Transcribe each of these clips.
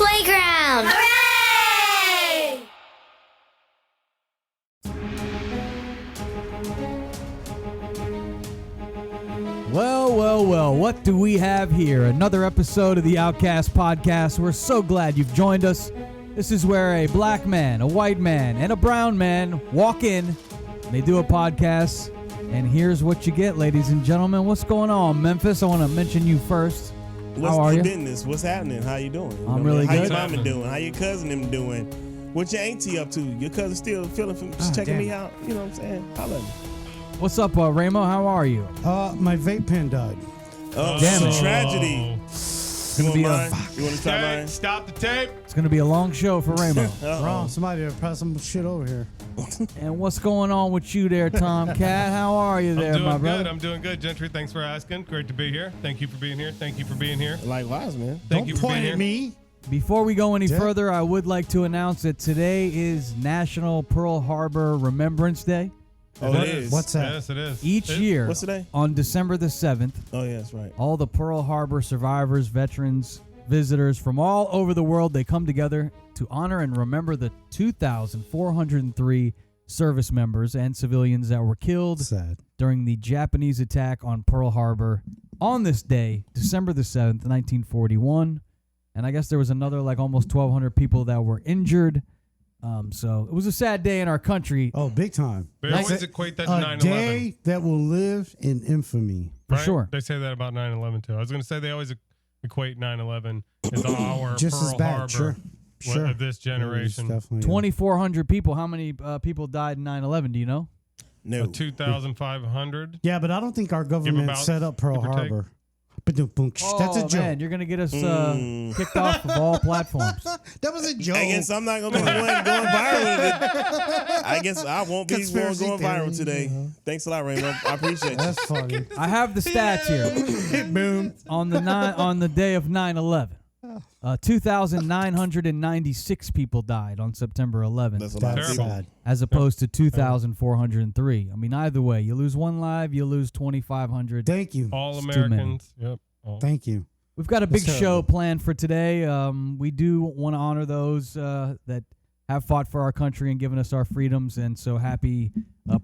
playground. Hooray! Well, what do we have here? Another episode of the Outcast podcast. We're so glad you've joined us. This is where a black man, a white man, and a brown man walk in. They do a podcast, and here's what you get, ladies and gentlemen. What's going on, Memphis? I want to mention you first. How are you? Business? What's happening? How you doing? I'm really good. good. How your mama doing? How your cousin them doing? What your auntie up to? Your cousin still feeling from just checking me out? You know what I'm saying? Holla at me. What's up, Ramo? How are you? My vape pen died. Oh, damn it's it. a tragedy. You want mine? You want to try mine? Stop the tape. It's going to be a long show for Ramo. Wrong. Somebody pass some shit over here. And what's going on with you there, Tomcat? How are you there, my brother? I'm doing good, Gentry. Thanks for asking. Great to be here. Thank you for being here. Thank you for being here. Likewise, man. Thank you for Point being at here. me. Before we go any further, I would like to announce that today is National Pearl Harbor Remembrance Day. Oh, it is. What's that? Yes, it is. Each year, What's today? on December the 7th, Oh, yeah, that's right. all the Pearl Harbor survivors, veterans, visitors from all over the world, they come together to honor and remember the 2,403 service members and civilians that were killed Sad. during the Japanese attack on Pearl Harbor on this day, December the 7th, 1941. And I guess there was another like almost 1,200 people that were injured. So it was a sad day in our country. Oh, big time. They always equate that to A 9/11. day that will live in infamy. For right? sure. They say that about 9/11 too. I was going to say they always equate 9/11 as our Just Pearl as bad. Harbor Sure. of this generation. Definitely. 2,400 people. How many people died in 9/11? Do you know? No. 2,500. Yeah, but I don't think our government about, set up Pearl give or take. Harbor. That's a joke. Man, you're going to get us kicked off of all platforms. That was a joke. I guess I'm not going to be the one going viral today. I guess I won't be the one Conspiracy going viral theory, today. you know. Thanks a lot, Raymond. I appreciate you. That's funny. I have the stats here. Boom. On the day of 9/11, 2,996 people died on September 11th, That's a lot of That's people. sad. as opposed to 2,403. I mean, either way, you lose one life, you lose 2,500. Thank you. All It's too many. Americans. Yep. All. Thank you. We've got a big That's show terrible. planned for today. We do want to honor those that have fought for our country and given us our freedoms, and so happy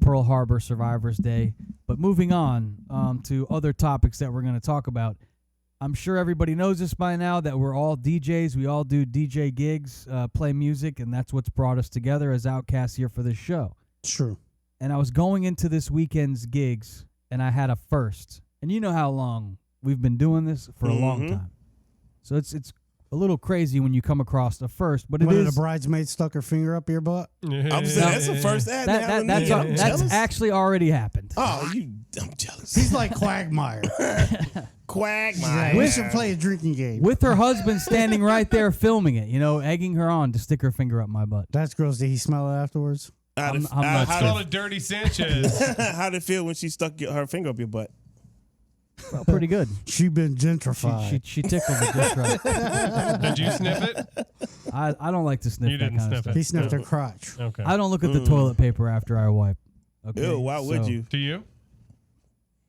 Pearl Harbor Survivors Day. But moving on to other topics that we're going to talk about. I'm sure everybody knows this by now that we're all DJs. We all do DJ gigs, play music, and that's what's brought us together as Outcasts here for this show. True. And I was going into this weekend's gigs, and I had a first. And you know how long we've been doing this for a long time. So it's a little crazy when you come across a first, but it One is. of the bridesmaids stuck her finger up your butt. I'm saying that's the first ad. That's actually already happened. Oh, I'm jealous. He's like Quagmire. Quagmire. We should play a drinking game. With her husband standing right there filming it, egging her on to stick her finger up my butt. That's gross. Did he smell it afterwards? I'm not It's called a dirty Sanchez. How'd it feel when she stuck her finger up your butt? Felt pretty good. She been gentrified. She tickled it just right. Did you sniff it? I don't like to sniff You that didn't kind of sniff stuff. He sniffed her crotch. Okay. I don't look at the toilet paper after I wipe. Okay, Ew, why would so- you? Do you?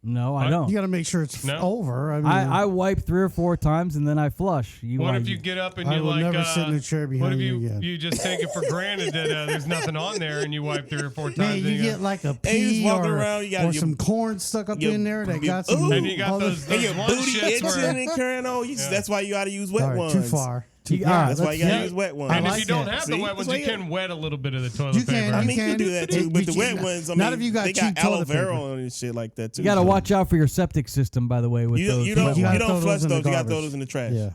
No, I don't. You got to make sure it's No. over. I mean, I wipe 3 or 4 times and then I flush. What if you get up and I you will like? never sit in a chair what behind if you again. you just take it for granted that there's nothing on there and you wipe 3 or 4 times? Man, and you go- get like a And you just pea walking or, around, you got or your- some corn stuck up your- in there that your- got some. Ooh. And you got all those- the- And your one booty shits itching where- and carrying on. That's why you got to use wet All right, ones. too far. Too You- far. all right, That's why you got to use wet ones. And I if like you don't that. have See? the wet ones, That's you why you- can wet a little bit of the toilet You paper. can. I mean, you can do that too. But the wet ones, I mean, Not if you got they got cheap aloe toilet vera paper. on and shit like that too. You got to watch out for your septic system, by the way, with You those. don't wet You gotta wipes. throw flush those in the those. You got to throw garbage. those in the trash. Yeah.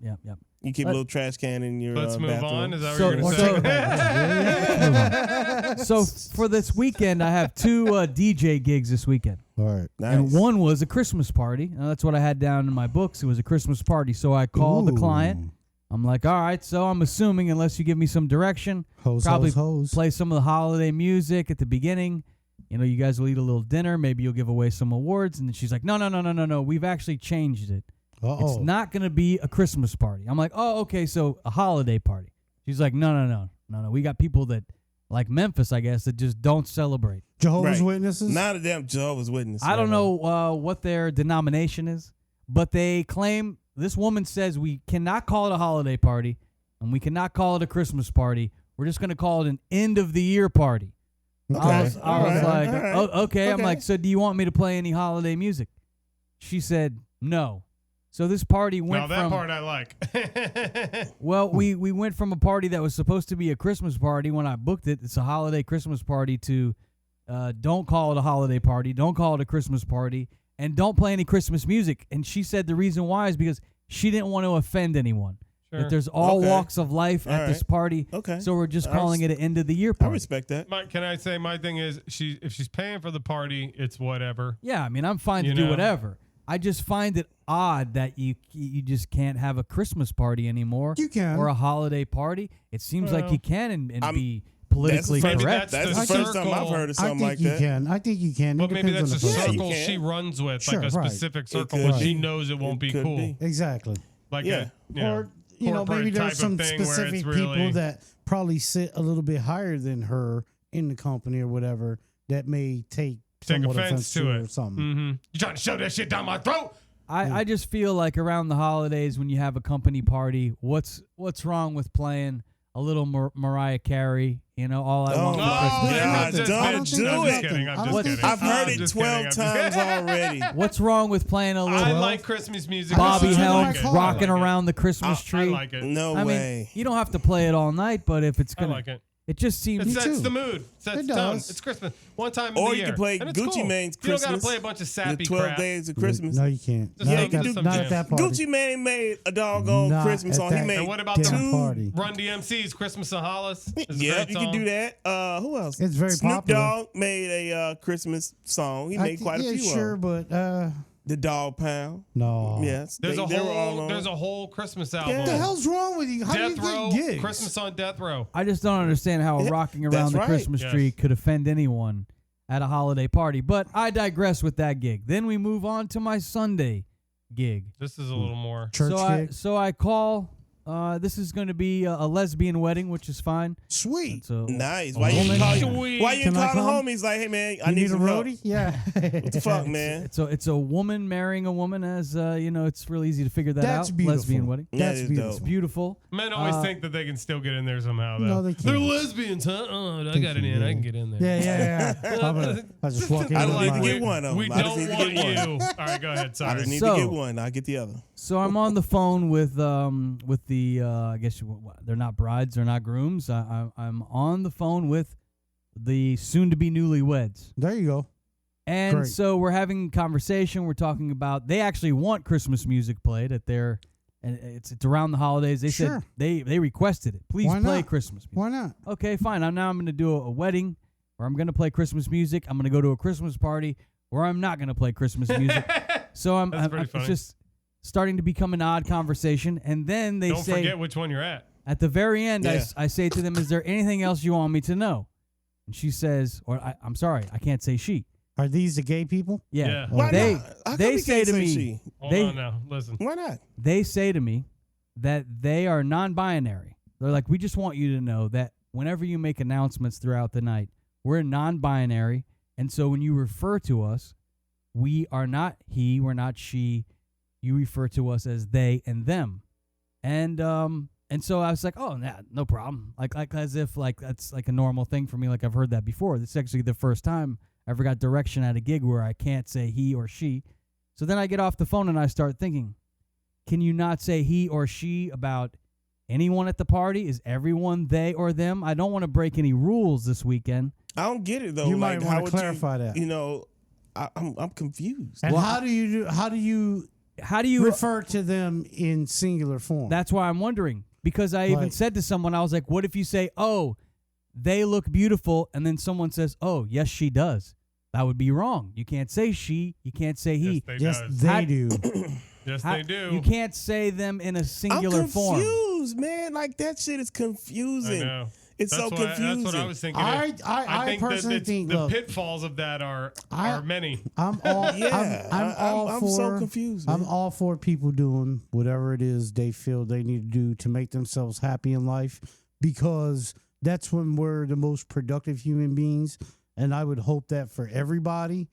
Yeah. You keep a little trash can in your Let's move bathroom. on. Is that what So- you're going to say? So for this weekend, I have 2 DJ gigs this weekend. All right. Nice. And one was a Christmas party. That's what I had down in my books. It was a Christmas party. So I called the Ooh. client. I'm like, all right, so I'm assuming unless you give me some direction, Hose, probably hose. play some of the holiday music at the beginning. You guys will eat a little dinner. Maybe you'll give away some awards. And then she's like, no. We've actually changed it. Uh-oh. It's not going to be a Christmas party. I'm like, oh, okay, so a holiday party. She's like, no. We got people that, like Memphis, I guess, that just don't celebrate. Jehovah's Right. Witnesses? Not a damn Jehovah's Witness. I don't know what their denomination is, but they claim, this woman says we cannot call it a holiday party and we cannot call it a Christmas party. We're just going to call it an end of the year party. I was like, oh, okay. I'm like, so do you want me to play any holiday music? She said, no. So this party went now that from, part I like. well, we went from a party that was supposed to be a Christmas party when I booked it. It's a holiday Christmas party to don't call it a holiday party. Don't call it a Christmas party. And don't play any Christmas music. And she said the reason why is because she didn't want to offend anyone. Sure. That there's all Okay. walks of life All at this right. party. Okay. So we're just I calling it an end of the year I party. respect that. Can I say my thing is if she's paying for the party, it's whatever. Yeah, I mean, I'm fine to You do know? whatever. I just find it odd that you just can't have a Christmas party anymore. You can. Or a holiday party. It seems like Well, you can and I'm- be politically Maybe correct. that's That's the the first time I've circle. heard of I something think like you that. can. I think you can. But It maybe depends that's on a the Yeah, you circle can. she runs with, Sure, like a right. specific It circle could where she be. knows it won't It be could cool. be. Exactly. Like Yeah. Or maybe corporate there's type some of thing where it's specific really- people that probably sit a little bit higher than her in the company or whatever that may take somewhat offense to or it. something. Mm-hmm. You trying to shove that shit down my throat? I just feel like around the holidays when you have a company party, what's wrong with playing a little Mariah Carey? You know, all I Oh, want for my Christmas. God. I'm just don't kidding. do I'm it. just kidding. I'm I just don't kidding. think- I've heard I'm it just 12 kidding. I'm times just- already. What's wrong with playing a little I like Christmas music. Bobby I Helms like it. rocking I like around the Christmas it. tree? I like it. No I way. mean, you don't have to play it all night, but if it's I gonna, like it. it just seems. It Me sets too. the mood. Sets It the tone. does. It's Christmas. One time in Or the you year. can play And it's Gucci cool. Mane's You don't gotta Christmas. play a bunch of The sappy 12 crap. days of Christmas. No, you can't. Just Not yeah, at you can that, do some not jams. at that party. Gucci Mane made a doggone Not Christmas at song. He that made And what about damn the party. Run DMC's Christmas in Hollis? It's a Yeah, great you song. can do that. Who else? It's very Snoop popular. Dogg made a Christmas song. He made quite a few. Sure, of but them. The Dog Pound. no. Yes, There's they a were all whole on. there's a whole Christmas album. What the hell's wrong with you? How Death do you Row, get gigs? Christmas on Death Row. I just don't understand how Yeah, rocking that's around the right. Christmas Yes. tree could offend anyone at a holiday party. But I digress with that gig. Then we move on to my Sunday gig. This is a little more. Church gig? So I call. This is going to be a lesbian wedding, which is fine. Sweet. So Nice. Why you woman- call Sweet. Why you Can I call the come? homies like, hey man, I You need need a some help. roadie? Yeah. What the fuck, man? it's a woman marrying a woman, as you know. It's really easy to figure that That's out. beautiful. Lesbian wedding. That's That is beautiful. It's beautiful. Men always Uh, think that they can still get in there somehow. Though. No, they They're can't. lesbians, huh? Oh, I Think got it you in. I do. can get in there. Yeah. I just walk in. I with don't need my- to get one of We them. I just don't need to want get one. you. All right, go ahead. I Sorry. just need So- to get one. I'll get the other. So I'm on the phone with the I guess they're not brides, they're not grooms. I'm on the phone with the soon-to-be newlyweds. There you go. And Great. so we're having a conversation. We're talking about they actually want Christmas music played at their, and it's around the holidays. They Sure. said they requested it. Please Why play not? Christmas music. Why not? Okay, fine. I'm going to do a wedding where I'm going to play Christmas music. I'm going to go to a Christmas party where I'm not going to play Christmas music. So I'm pretty funny. it's just starting to become an odd conversation. And then they Don't say forget which one you're at. at the very end, Yeah. I say to them, "Is there anything else you want me to know?" And she says, I'm sorry, I can't say she. Are these the gay people? Yeah. Yeah. Why They not? How come they you say can't to me she? Hold they on now. Listen. Why not? they say to me that they are non-binary. They're like, "We just want you to know that whenever you make announcements throughout the night, we're non-binary, and so when you refer to us, we are not he, we're not she. You refer to us as they and them." And so I was like, "Oh, nah, no problem." Like as if like that's like a normal thing for me. Like I've heard that before. This is actually the first time I ever got direction at a gig where I can't say he or she. So then I get off the phone and I start thinking, can you not say he or she about anyone at the party? Is everyone they or them? I don't want to break any rules this weekend. I don't get it though. You like, might how want would to clarify that. You know, I'm confused. And Well, how do you How do you refer to them in singular form? That's why I'm wondering. Because I even Like- said to someone, I was like, what if you say, "Oh, they look beautiful," and then someone says, "Oh, yes, she does." That would be wrong. You can't say she. You can't say he. Yes, yes, they they does. do. Yes, How- they do. You can't say them in a I'm singular form. confused, man. Like that shit is I confusing. know. It's so confusing. That's what I was thinking. I think personally that think, the look, pitfalls of that are many. I'm all. Yeah, I'm all I'm for. so confused. I'm man. all for people doing whatever it is they feel they need to do to make themselves happy in life, because that's when we're the most productive human beings. And I would hope that for everybody.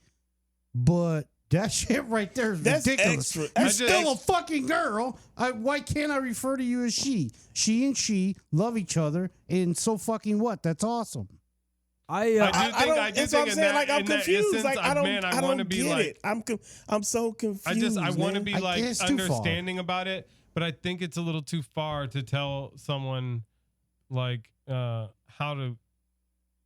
But That shit right there is That's ridiculous. extra. You're That's still extra. a fucking girl. Why can't I refer to you as she? She and she love each other, and so fucking what? That's awesome. I do That's what I'm think saying. in Like, I'm that confused. instance, Like, I don't wanna get be like, it. I'm so confused. I want to be I like guess too far. understanding about it, but I think it's a little too far to tell someone like how to.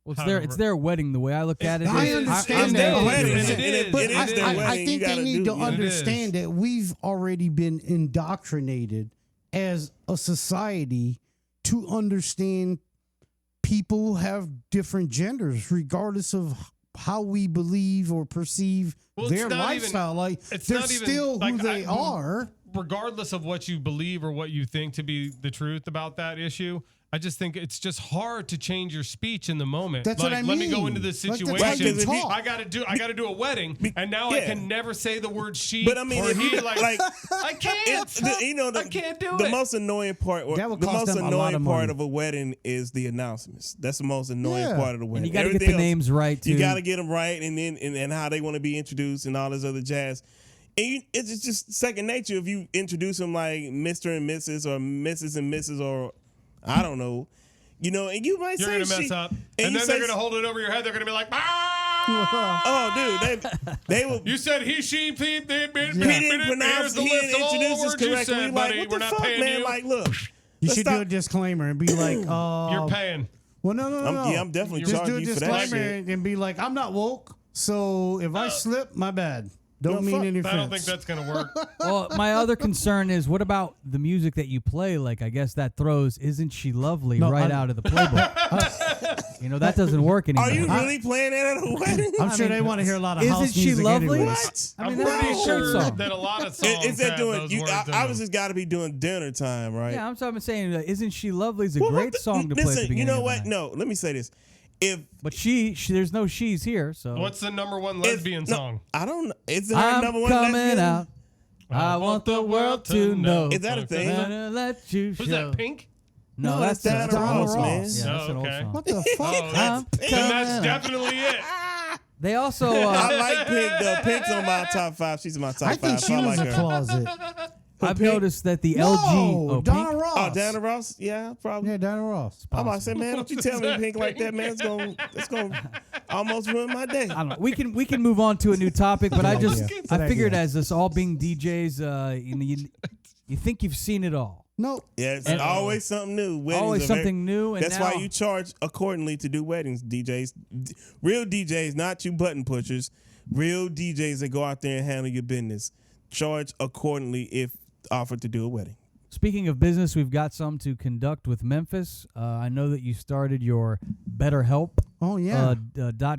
Well, How to it's their wedding. The way I look at it, I is, understand It's that. their 100%. wedding. But It is their I wedding. think You they gotta need do to it. understand that we've already been indoctrinated as a society to understand people have different genders, regardless of how we believe or perceive Well, it's their not even- lifestyle. Like it's they're not even- still like, who they are. Regardless of what you believe or what you think to be the truth about that issue, I just think it's just hard to change your speech in the moment. That's like, what I let me go mean. into this Like, situation. that's how you talk. I gotta do a wedding, and now I yeah. can never say the word she. But I mean, or if he. you Like, I can't. I can't do the it. most annoying part, or That would the cost most them a lot annoying of part money. of a wedding is the announcements. That's the most annoying Yeah. part of the wedding. and you got to get Everything the else, names right too. You got to get them right, and then and how they want to be introduced and all this other jazz. And it's just second nature if you introduce them like Mr. and Mrs. or Mrs. and Mrs. or I don't know, and you might You're say gonna mess she, up, and and you then say, they're gonna hold it over your head. They're gonna be like, "Ah!" oh, dude, they will. You said he, she, He didn't pronounce. He didn't introduce us correctly. Said, Like, buddy. what We're the not fuck, paying man? you. Like, look, You let's should do stop. a disclaimer and be like, You're paying. well, no. I'm definitely just do a charging you for that disclaimer shit. and be like, I'm not woke, so if I slip, my bad. Don't No, mean fuck. any I offense. don't think that's gonna work. Well, my other concern is, what about the music that you play? Like, I guess that throws "Isn't She Lovely" No, right I'm- out of the playbook. That doesn't work anymore. Are you really playing that at a wedding? I'm sure they want to hear a lot of house Isn't she music lovely? anyways. What? I mean, I'm that's pretty a great sure song. that a lot of songs Is that have doing? those You, words in obviously, them. it's got to be doing dinner time, right? Yeah, I'm saying, "Isn't She Lovely" is a Well, great song to play at the listen, beginning. you know of the what? night. No, let me say this. If But she, there's no she's here, so What's the number one lesbian song? I don't know, is her I'm number one coming lesbian? out. I want the world to know. Is that a thing? Gonna let you Who's show. that? Pink? No, No, that's that's Diana Diana Ross, man. Yeah, that's Oh, an old okay. song. What the fuck? Oh, I'm then that's coming out. definitely it. They also, I like Pink though. Pink's on my top 5. She's in my top I 5. think she I was like a her. closet. I've Pink? noticed that the No, LG, Donna Pink? Ross. Oh, Diana Ross? Yeah, probably. Yeah, Donna Ross. I'm about to say, man, don't you tell me Pink like that, man. It's gonna almost ruin my day. I don't know. We can move on to a new topic, but I just idea. I Good figured idea. as us all being DJs, you think you've seen it all. No. Yeah, it's And- always something new. Weddings Always are very- something new, and that's now, why you charge accordingly to do weddings, DJs. Real DJs, not you button pushers. Real DJs that go out there and handle your business. Charge accordingly if offered to do a wedding. Speaking of business, we've got some to conduct with Memphis. I know that you started your BetterHelp Oh, yeah.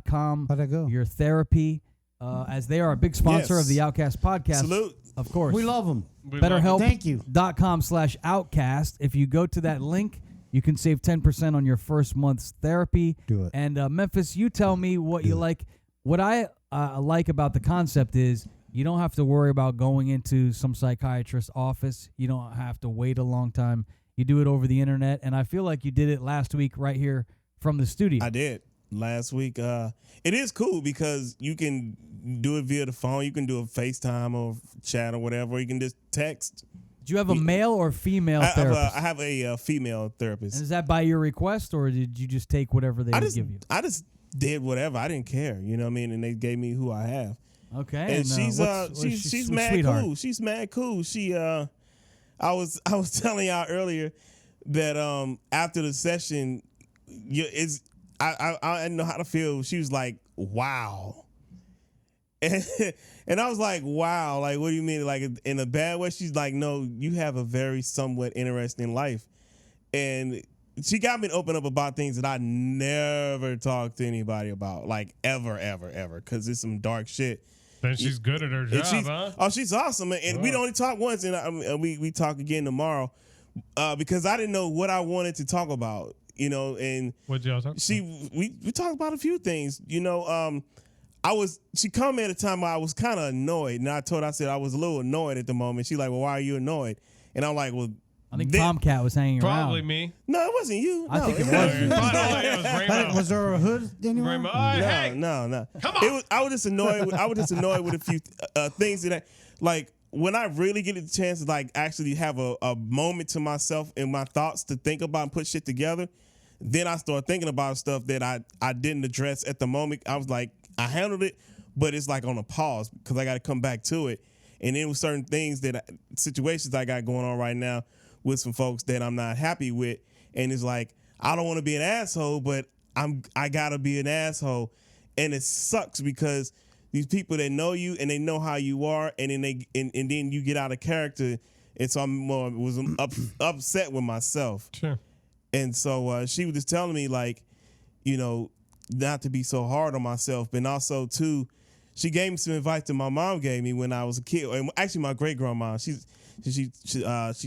.com, How'd that go? your therapy, as they are a big sponsor Yes. of the Outcast podcast. Salute. Of course. We love them. Thank you. BetterHelp.com/Outcast. If you go to that link, you can save 10% on your first month's therapy. Do it. And Memphis, you tell me what you like. What I like about the concept is you don't have to worry about going into some psychiatrist's office. You don't have to wait a long time. You do it over the internet. And I feel like you did it last week right here from the studio. I did last week. It is cool because you can do it via the phone. You can do a FaceTime or chat or whatever. Or you can just text. Do you have a male or female therapist? I have a female therapist. And is that by your request, or did you just take whatever they would give you? I just did whatever. I didn't care. You know what I mean? And they gave me who I have. Okay. And she's what's she's mad sweetheart? cool. She's mad cool. She I was telling y'all earlier that after the session, I didn't know how to feel. She was like, "Wow," and I was like, "Wow!" Like, what do you mean? Like in a bad way? She's like, "No, you have a very somewhat interesting life," and she got me to open up about things that I never talked to anybody about, like ever, because it's some dark shit. Then she's good at her job, huh? Oh, she's awesome, and we only talk once, and we talk again tomorrow, because I didn't know what I wanted to talk about, and What'd y'all talk? we talked about a few things, she come at a time where I was kind of annoyed, and I said I was a little annoyed at the moment. She's like, "Well, why are you annoyed?" And I'm like, "Well, I think Tomcat was hanging Probably around. me. No, it wasn't you. I No, think it Oh, was you. it was Rainbow. Was there a hood anywhere? Rainbow. Oh, hey. No. Come on. I was just annoyed. I was just annoyed with a few things that, like, when I really get a chance to like actually have a moment to myself and my thoughts to think about and put shit together, then I start thinking about stuff that I didn't address at the moment. I was like, I handled it, but it's like on a pause because I got to come back to it. And then with certain things situations I got going on right now with some folks that I'm not happy with, and it's like I don't want to be an asshole, but I gotta be an asshole, and it sucks because these people that know you and they know how you are, and then then you get out of character, and so was upset with myself. Sure. And so she was just telling me like, you know, not to be so hard on myself, but also too, she gave me some advice that my mom gave me when I was a kid, and actually my great grandma. She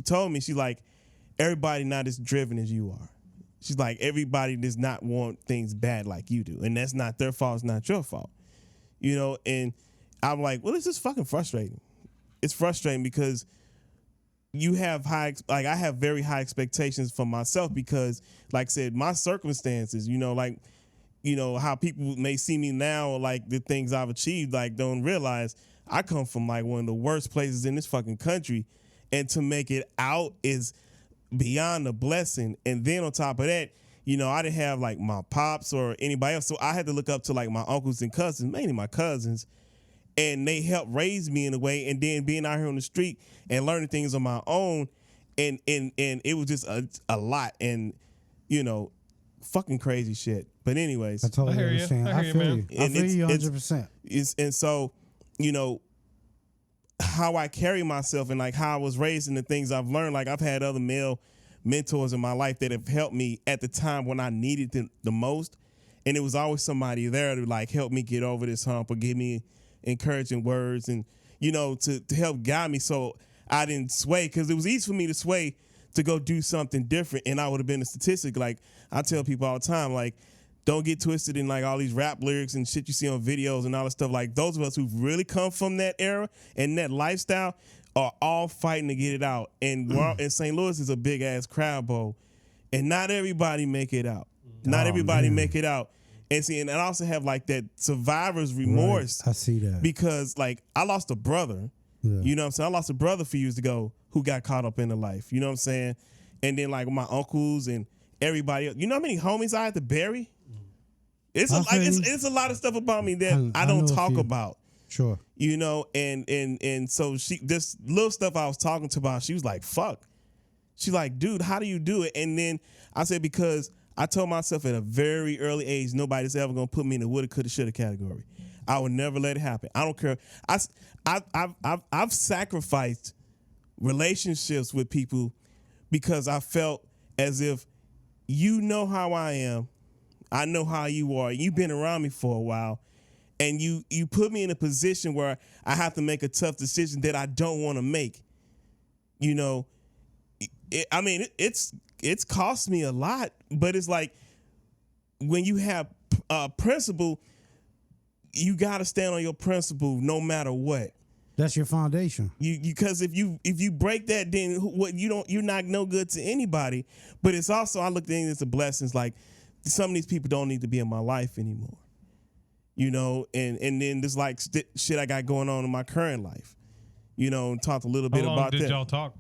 told me, she's like, everybody not as driven as you are. She's like, everybody does not want things bad like you do, and that's not their fault. It's not your fault, you know. And I'm like, well, it's just fucking frustrating. It's frustrating because you have I have very high expectations for myself because, like I said, my circumstances, you know, like, you know, how people may see me now, like the things I've achieved, like don't realize I come from like one of the worst places in this fucking country, and to make it out is beyond a blessing. And then on top of that, you know, I didn't have like my pops or anybody else, so I had to look up to like my uncles and cousins, mainly my cousins, and they helped raise me in a way. And then being out here on the street and learning things on my own, and it was just a lot, and you know, fucking crazy shit. But anyways, I totally hear you. understand. I I hear you, feel man. you. I feel you 100%. And so, you know, how I carry myself and like how I was raised and the things I've learned, like I've had other male mentors in my life that have helped me at the time when I needed them the most. And it was always somebody there to like help me get over this hump or give me encouraging words and, you know, to help guide me so I didn't sway, because it was easy for me to sway to go do something different, and I would have been a statistic. Like I tell people all the time, like, don't get twisted in like all these rap lyrics and shit you see on videos and all that stuff. Like those of us who've really come from that era and that lifestyle are all fighting to get it out. And and St. Louis is a big ass crowd bowl, and not everybody make it out. Not everybody make it out. And see, and I also have like that survivor's remorse. Right. I see that because like I lost a brother. Yeah. You know what I'm saying? I lost a brother a few years ago who got caught up in the life. You know what I'm saying? And then like my uncles and everybody else. You know how many homies I had to bury? It's a lot of stuff about me that I don't talk about. Sure. You know, and so this little stuff I was talking to about, she was like, fuck. She's like, dude, how do you do it? And then I said, because I told myself at a very early age, nobody's ever gonna put me in the woulda, coulda, shoulda category. I would never let it happen. I don't care. I've sacrificed relationships with people because I felt as if you know how I am, I know how you are. You've been around me for a while, and you put me in a position where I have to make a tough decision that I don't want to make. You know, it's cost me a lot, but it's like when you have principle, you got to stand on your principle no matter what. That's your foundation. Because if you break that, then you're not no good to anybody. But it's also, I look at it as a blessing. It's like some of these people don't need to be in my life anymore. You know, and then there's like shit I got going on in my current life. You know, and talked a little bit about that. How long did y'all talk?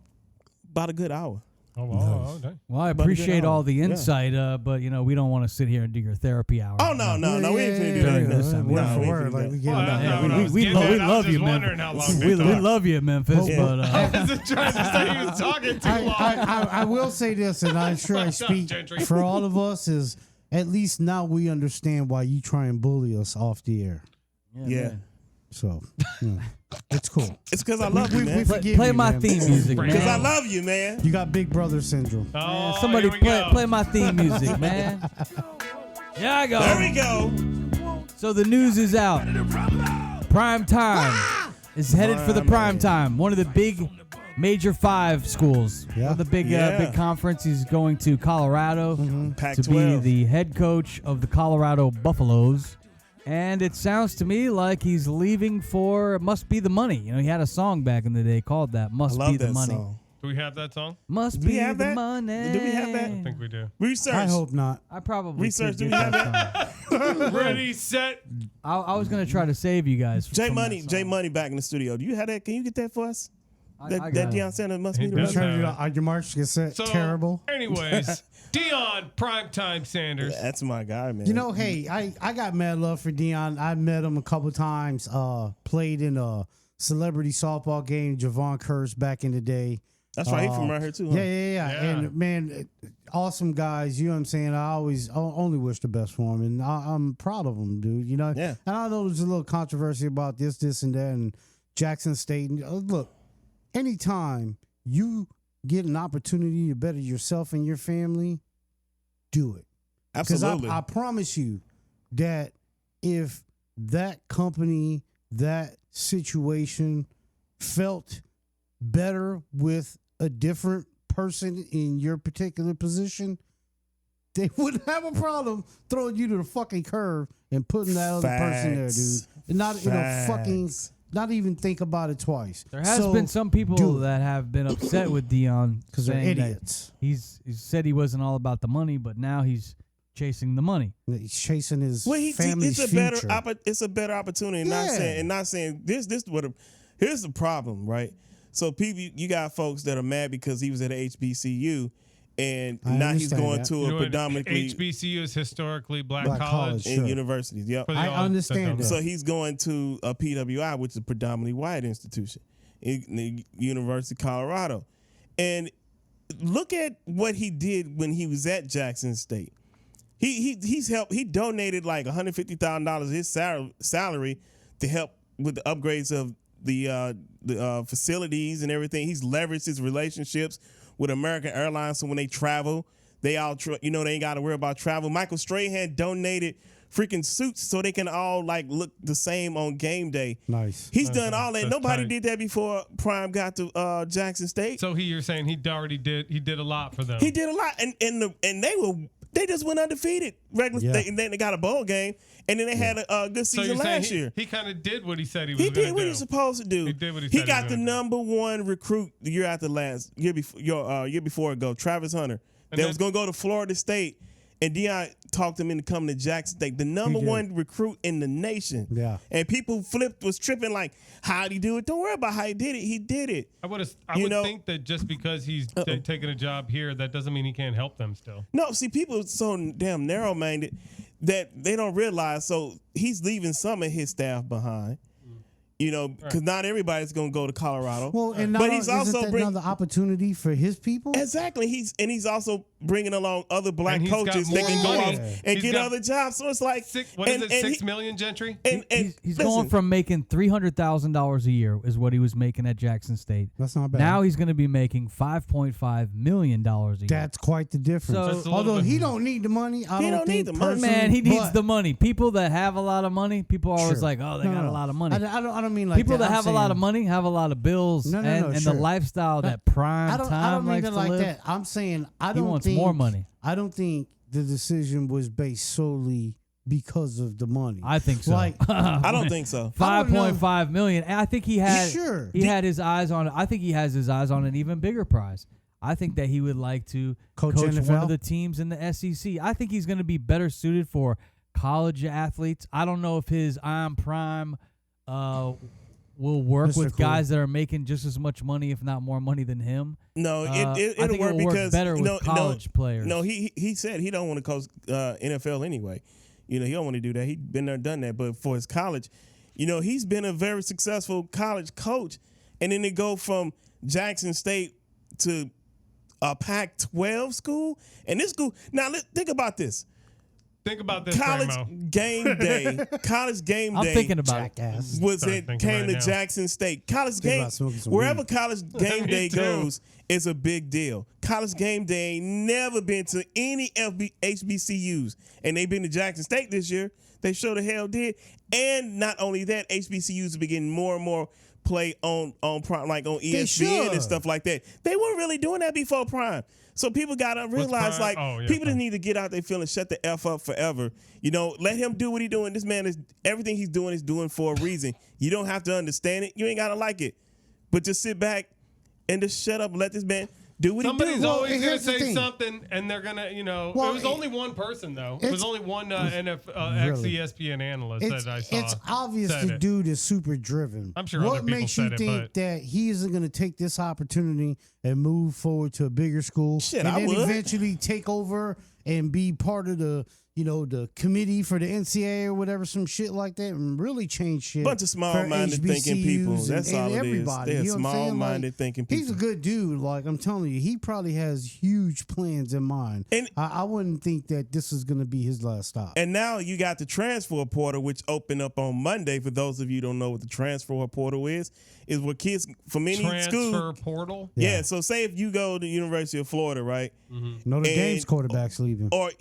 About a good hour. Oh, wow. Okay. Well, I appreciate all the insight, but you know, we don't want to sit here and do your therapy hour. Oh no, we ain't finna do During that. this, I mean, Word no, for we word, like we get we love you, man. Memphis. We love you, Memphis. Yeah. But I wasn't trying to say he was talking too long. I will say this, and I'm sure I speak Gentry. for all of us, is at least now we understand why you try and bully us off the air. Yeah. man. So, it's cool. It's because I love you, man. forgive Play you, my man. theme music, man. Because I love you, man. You got big brother syndrome. Man, Oh, somebody here we go. play my theme music, man. Here I go. There we go. So the news is out. Prime time is headed for the prime time. One of the big Major 5 schools. Yeah. One of the big big conference. He's going to Colorado to be Pac-12. the head coach of the Colorado Buffaloes. And it sounds to me like he's leaving for Must Be the Money. You know, he had a song back in the day called that, I Must love Be the that Money. song. Do we have that song? Must Do we be have the that? money. Do we have that? I think we do. Research. I hope not. I probably Research, could do we get have that song. Ready, set. I was gonna try to save you guys. J from that Money, song. J Money back in the studio. Do you have that? Can you get that for us? I That got Deion it. Sanders must He be the does money. have Trying to do your marks get set. So, Terrible. anyways, Deion Primetime Sanders. That's my guy, man. You know, hey, I got mad love for Dion. I met him a couple times. Played in a celebrity softball game, Javon Curse back in the day. that's right. He from right here too. Huh? Yeah. And man, awesome guys. You know what I'm saying? I always only wish the best for him, and I'm proud of him, dude. You know. Yeah. And I know there's a little controversy about this, and that, and Jackson State. And look, anytime you get an opportunity to better yourself and your family, do it. Because Absolutely. I promise you that if that company, that situation felt better with a different person in your particular position, they wouldn't have a problem throwing you to the fucking curb and putting that other person there, dude. And not fucking, not even think about it twice. There has been some people that have been upset with Dion because they're saying that idiots. he said he wasn't all about the money, but now he's chasing the money. He's chasing his Well, family's it's a future. it's a better opportunity. And Yeah. not saying this what here's the problem, right? So people, you got folks that are mad because he was at HBCU, and I now he's understand going that. to You a know what predominantly HBCU is historically black Black college. college. in Sure. universities. Yep. For the I audience understand don't that. know. So he's going to a PWI, which is a predominantly white institution, in the University of Colorado. And look at what he did when he was at Jackson State. He's helped. He donated like $150,000 of his salary to help with the upgrades of the facilities and everything. He's leveraged his relationships with American Airlines, so when they travel, they all they ain't got to worry about travel. Michael Strahan donated freaking suits so they can all like look the same on game day. Nice. He's done all that. That's Nobody tight. did that before Prime got to Jackson State. So you're saying he did a lot for them. He did a lot, and they just went undefeated regular. Yeah. And then they got a bowl game, and then they had a good So season you're saying last year. he kind of did what he said he was He going to do. did what he was supposed to do. He did what he He said he got was the gonna do. number one recruit the year before ago, Travis Hunter, And that then- was going to go to Florida State, and Deion talked him into coming to Jackson State, the number did. one recruit in the nation. Yeah. And people was tripping like, how'd he do it? Don't worry about how he did it. He did it. I would You know- think that just because he's taking a job here, that doesn't mean he can't help them still. No, see, people are so damn narrow-minded that they don't realize. So he's leaving some of his staff behind, because not everybody's going to go to Colorado. Well, and but not, he's isn't also that another opportunity for his people? exactly he's also bringing along other black And he's got coaches that can more go money. off and He's get got other jobs. So it's like $6 and million, Gentry? And He's listen, going from making $300,000 a year is what he was making at Jackson State. That's not bad. Now he's going to be making $5.5 million a year. That's quite the difference. So- That's a little Although bit- he don't need the money, I He don't don't think need the money. personally, Man, he needs but- the money. People that have a lot of money, people are always Sure. like, oh, they No, got no. a lot of money. I don't mean like People that I'm have a lot of saying- money have a lot of bills No, and sure. the lifestyle that prime I don't time mean likes it to like live. that. I'm saying I He don't wants think more money. I don't think the decision was based solely because of the money. I think so. Like, I don't think so. I don't know. $5.5 million. And I think he had Sure. he had his eyes on. I think he has his eyes on an even bigger prize. I think that he would like to Coach coach one NFL? of the teams in the SEC. I think he's going to be better suited for college athletes. I don't know if his I'm prime will work Mr. with Cool. guys that are making just as much money, if not more money, than him. No, I it'll think work it will work because better with college players. No, he said he don't want to coach NFL anyway. He don't want to do that. He's been there, done that. But for his college, he's been a very successful college coach, and then they go from Jackson State to a Pac-12 school, and this school. Now think about this. Think about this, College Grandma. game day. College game I'm day. thinking about it. jackass. Was Sorry, it thinking came right to now. Jackson State. College Thinking game, about smoking some wherever weed. college game Me day too. goes is a big deal. College game day ain't never been to any HBCUs, and they've been to Jackson State this year. They sure the hell did. And not only that, HBCUs are getting more and more play on Prime, like on ESPN should. and stuff like that. They weren't really doing that before Prime. So people gotta realize, Prime? like, Oh, yeah, people Prime. just need to get out their feelings, shut the F up forever. Let him do what he's doing. This man is everything he's doing is doing for a reason. You don't have to understand it. You ain't gotta like it, but just sit back and just shut up and let this man do what Somebody's he do. always going to here's the say thing. something, and they're going to, Well, it was only one person, though. It was it's- only one Really? ex-ESPN analyst that I saw. It's obvious said the it. dude is super driven. I'm sure what other people makes you said it, think but- that he isn't going to take this opportunity and move forward to a bigger school Shit, and I then would. eventually take over and be part of the the committee for the NCAA or whatever, some shit like that, and really change shit. Bunch of for small-minded thinking people. HBCUs That's and all it is. everybody. They're You know what I'm saying? small-minded thinking He's a people. good dude. Like I'm telling you, he probably has huge plans in mind. And- I wouldn't think that this is going to be his last stop. And now you got the transfer portal, which opened up on Monday. For those of you who don't know what the transfer portal is where kids from any Transfer school. portal? Yeah. So say if you go to the University of Florida, right? Notre and- Dame's quarterback's leaving. Or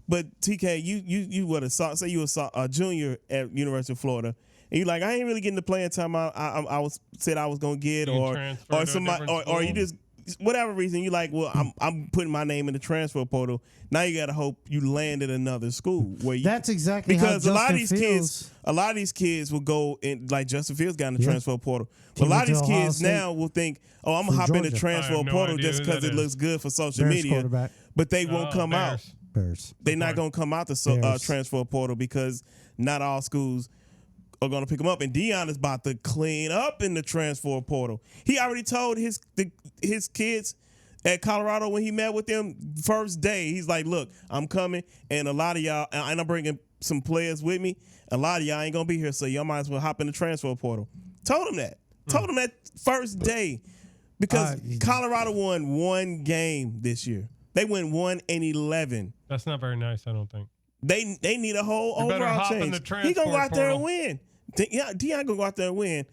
but TK, you would have say you were a junior at University of Florida, and you like I ain't really getting the playing time I was said I was gonna get, You or transfer to a somebody, different or you school? just whatever reason you like. Well, I'm putting my name in the transfer portal. Now you gotta hope you land at another school where you. That's exactly because how a lot of Justin these Fields- kids, a lot of these kids will go in like Justin Fields got in the Yeah. transfer portal. He But a lot of went these to Ohio kids State. now will think, oh, I'm gonna From hop in the Georgia. transfer I have no portal idea just who because that it is. looks good for social Bears media. quarterback. But they won't come out. Bears. Bears. They're not going to come out the Bears. transfer portal because not all schools are going to pick them up. And Deion is about to clean up in the transfer portal. He already told his kids at Colorado when he met with them first day, he's like, look, I'm coming, and a lot of y'all, and I'm bringing some players with me. A lot of y'all ain't going to be here, so y'all might as well hop in the transfer portal. Told him that. Told him that first day because Colorado won one game this year. They went 1-11. That's not very nice, I don't think. They need a whole You better overall hop in change. the He gonna go transport out there and portal. win. Deion gonna go out there and win.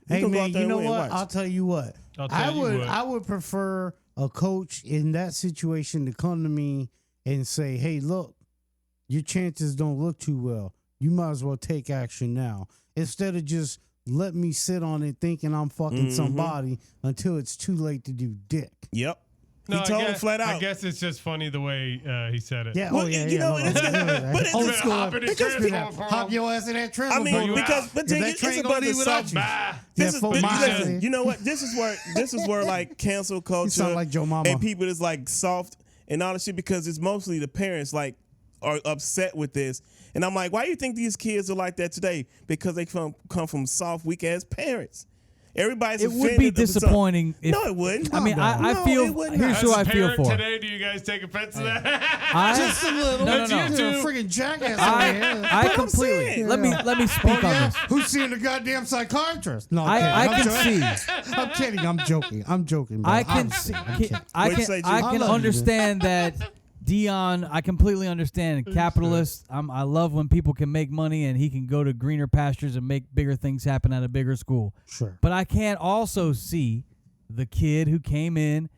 He Hey gonna go out man, there you and know win. what? Watch. I'll tell you what. I would prefer a coach in that situation to come to me and say, "Hey, look, your chances don't look too well. You might as well take action now instead of just let me sit on it thinking I'm fucking somebody until it's too late to do dick." Yep. No, he told him flat I out. guess it's just funny the way he said it. Yeah, Well, yeah, you yeah. know, no, it's- no, but it's- old You better school. hop in the Because transfer that- portal. hop your ass in that transfer I mean, portal. because out. but If Jay, that it's train a gonna bunch leave of without subjects. you. Bye. This Yeah, is for but my listen, sake. you know what? This is where like cancel culture sound like Joe Mama. and people that's like soft and all that shit because it's mostly the parents like are upset with this. And I'm like, why do you think these kids are like that today? Because they come from soft, weak ass parents. Everybody's It would offended be of something. disappointing. If, No, it wouldn't. I mean, No, I it feel. would Here's not. who I As a feel parent for. today, do you guys take offense to that? Just a little. No, no, no. You're a freaking jackass over I here. completely. saying. Let me speak on this. Who's seeing the goddamn psychiatrist? No, I I'm can kidding. see. I'm kidding. I'm joking. Bro. I can I'm see. kidding. I'm kidding. I What'd you can. say, G? I I can love you, understand that. Dion, I completely understand. Capitalist. I love when people can make money and he can go to greener pastures and make bigger things happen at a bigger school. Sure. But I can't also see the kid who came in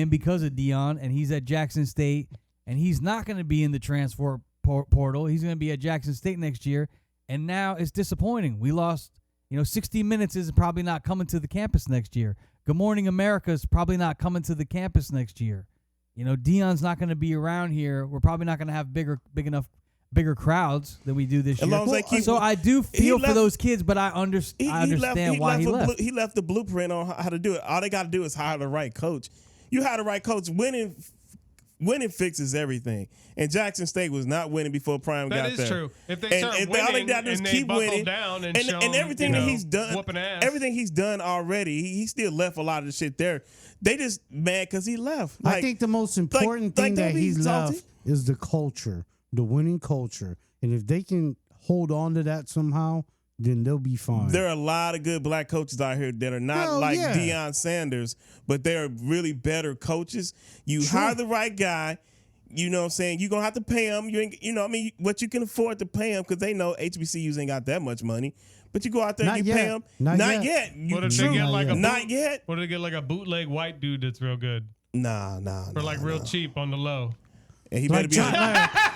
because of Dion, and he's at Jackson State, and he's not going to be in the transfer portal. He's going to be at Jackson State next year, and now it's disappointing. We lost, 60 Minutes is probably not coming to the campus next year. Good Morning America is probably not coming to the campus next year. Dion's not going to be around here. We're probably not going to have bigger crowds than we do this As year. long as they keep- So I do feel for left- those kids, but I understand why he left. He left the blueprint on how to do it. All they got to do is hire the right coach. You hire the right coach. Winning fixes everything. And Jackson State was not winning before Prime got That is there. true. If they And start all they winning gotta do is and they keep buckle winning, down and show and everything them, that he's done, whooping ass. everything he's done already, he still left a lot of the shit there. They just mad because he left. I think the most important thing don't that be he's salty. left is the culture, the winning culture. And if they can hold on to that somehow, then they'll be fine. There are a lot of good black coaches out here that are not Hell like yeah. Deion Sanders, but they're really better coaches. You Sure. hire the right guy. You know what I'm saying? You're going to have to pay him. What you can afford to pay him because they know HBCUs ain't got that much money. But you go out there Not and you yet. pay him. Not Not yet. yet. What if True. they get like a Not yet. What if they get like a bootleg white dude that's real good Nah. for like real cheap on the low? And he better like be. John,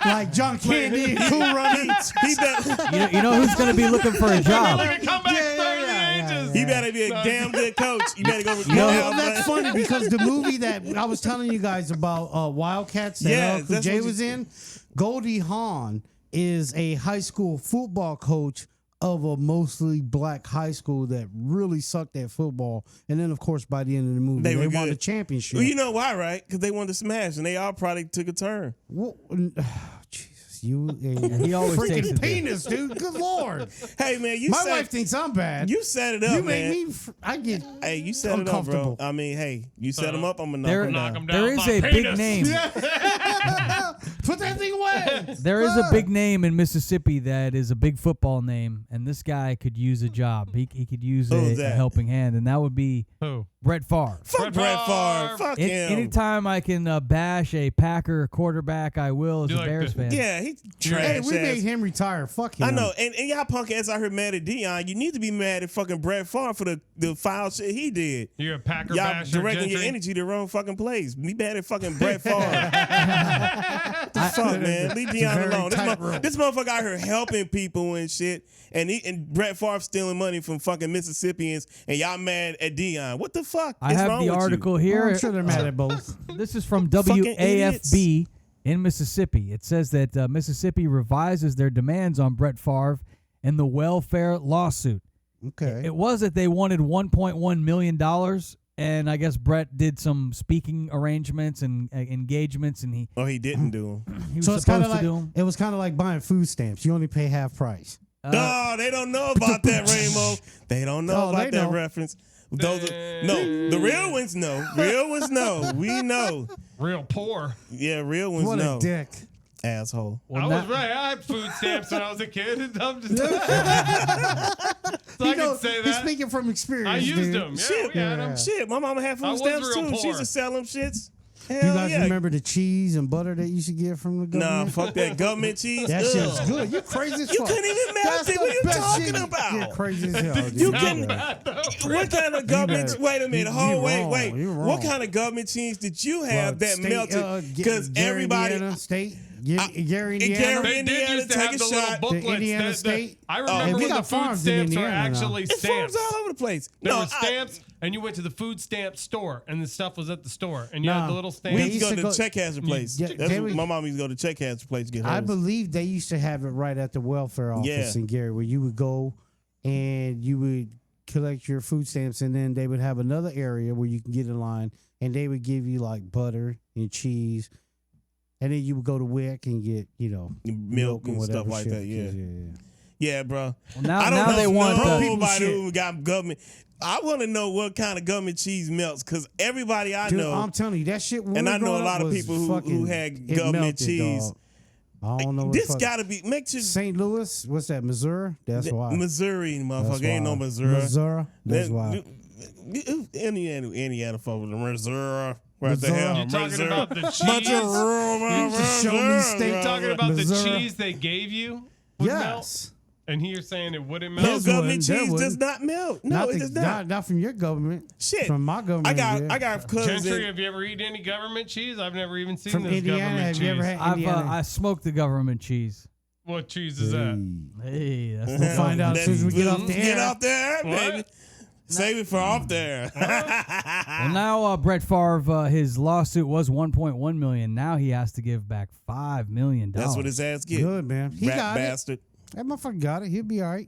like John Candy and Cool Runnings. He better. You know who's going to be looking for a job? Like a comeback third ages. He better be a damn good coach. You better go. Well, that's funny because the movie that I was telling you guys about, Wildcats, that Yes, Uncle that's Jay what you- was in, Goldie Hawn is a high school football coach of a mostly black high school that really sucked at football. And then, of course, by the end of the movie, They they were won good. the championship. Well, you know why, right? Because they wanted to smash, and they all probably took a turn. Well, Jesus, you He always takes freaking it there. penis, dude. Good Lord. Hey, man, you My set, wife thinks I'm bad. you set it up, You man. make me, I get Hey, you set it up, bro. uncomfortable. I mean, hey, you set them up, I'm going to There- knock them Knock down. him down. There is My a big penis. name. Put that thing away. There is a big name in Mississippi that is a big football name, and this guy could use a job. He could use Who's a that? helping hand, and that would be Who? Brett Favre. Fuck Brett Favre. Fuck him. Anytime I can bash a Packer quarterback, I will as You a like Bears the- fan. Yeah, he's trash Hey, we ass. made him retire. Fuck him. I know, and y'all punk ass out here mad at Dion. You need to be mad at fucking Brett Favre for the foul shit he did. You're a Packer Y'all basher, directing your Gentry? energy to the wrong fucking place. Be mad at fucking Brett Favre. What the fuck, man? Leave Dion very alone. tight rope. This motherfucker out here helping people and shit, and Brett Favre stealing money from fucking Mississippians, and y'all mad at Dion. What the fuck I is have wrong the with you? article Oh, here. I'm sure they're mad at both. This is from Fucking WAFB in Mississippi. It says that Mississippi revises their demands on Brett Favre in the welfare lawsuit. Okay. It was that they wanted $1.1 million, and I guess Brett did some speaking arrangements and engagements, and he Oh, he didn't do them. was So it's kind supposed of to do like them. it was kind of like buying food stamps. You only pay half price. No, they don't know about that, Rainbow. They don't know Oh, about they that know. reference. Those are, no, the real ones know. Real ones know. We know. Real poor. Yeah, real ones What know. a dick. Asshole. I was right. I had food stamps when I was a kid. I'm just, so I can say He's that. speaking from experience. I used dude. them. Yeah, Shit, we had them. Shit, my mama had I food was stamps real too. She used poor. to sell them shits. You Hell guys yeah. remember the cheese and butter that you used to get from the Nah, government? fuck that government cheese. That Ugh. shit's good. You crazy as You fuck. couldn't even melt That's it. the What are you best talking shit. about? You're crazy as hell. dude. You Yeah. can- What kind of government? better- Wait a minute. you Hold. Wait. wrong. Wait. You What wrong. kind of government cheese did you have that State, melted? Because everybody. Indiana State, Gary, Gary- Indiana. They Indiana, did used to take have a the shot. little booklets. Indiana that- State. I and remember we when the got food farms in stamps are Indiana now. actually It's farms stamps. all over the place. There No, were stamps, and you went to the food stamp store, and the stuff was at the store, and you had Nah. the little we stamps. used to go used to to the check hazard place. Yeah, That's they what would- my mom used to go to check hazard place to get hers. I believe they used to have it right at the welfare office Yeah. in Gary, where you would go and you would collect your food stamps, and then they would have another area where you can get in line, and they would give you like butter and cheese, and then you would go to WIC and get milk and whatever stuff like shit. that. Yeah, bro. Well, now, I don't now know they want nobody shit. who got government. I want to know what kind of government cheese melts because everybody I Dude, know, I'm telling you, that shit. when and we I know a growing lot up of was people who fucking- had it government melted, cheese. dog. I don't know. What This fuck- got to be make sure St. Louis. What's that? Missouri. That's why. Missouri, motherfucker. That's Ain't no why. Missouri. Missouri. That's why. Indiana folk with the Missouri. What the Missouri. hell? You talking Missouri. about the cheese? Bunch of rural show me Missouri, state. You talking about the Missouri. cheese they gave you? Would melt? Yes. And you're saying it wouldn't No, melt? His government wouldn't, that cheese does wouldn't. not melt. No, it does not. Not from your government. Shit. From my government. I got cousins. Gentry, have you ever eaten any government cheese? I've never even seen From this Indiana. government Have cheese. you ever had I've Indiana? I smoked the government cheese. What cheese is that? Hey, that's We'll find out as soon as we get off the Get air. off there, What? baby. Save it for off there. Well, now Brett Favre, his lawsuit was $1.1 million. Now he has to give back $5 million. That's what his ass get. Good, man. He Rat got bastard. it. That motherfucker got it. He'll be all right.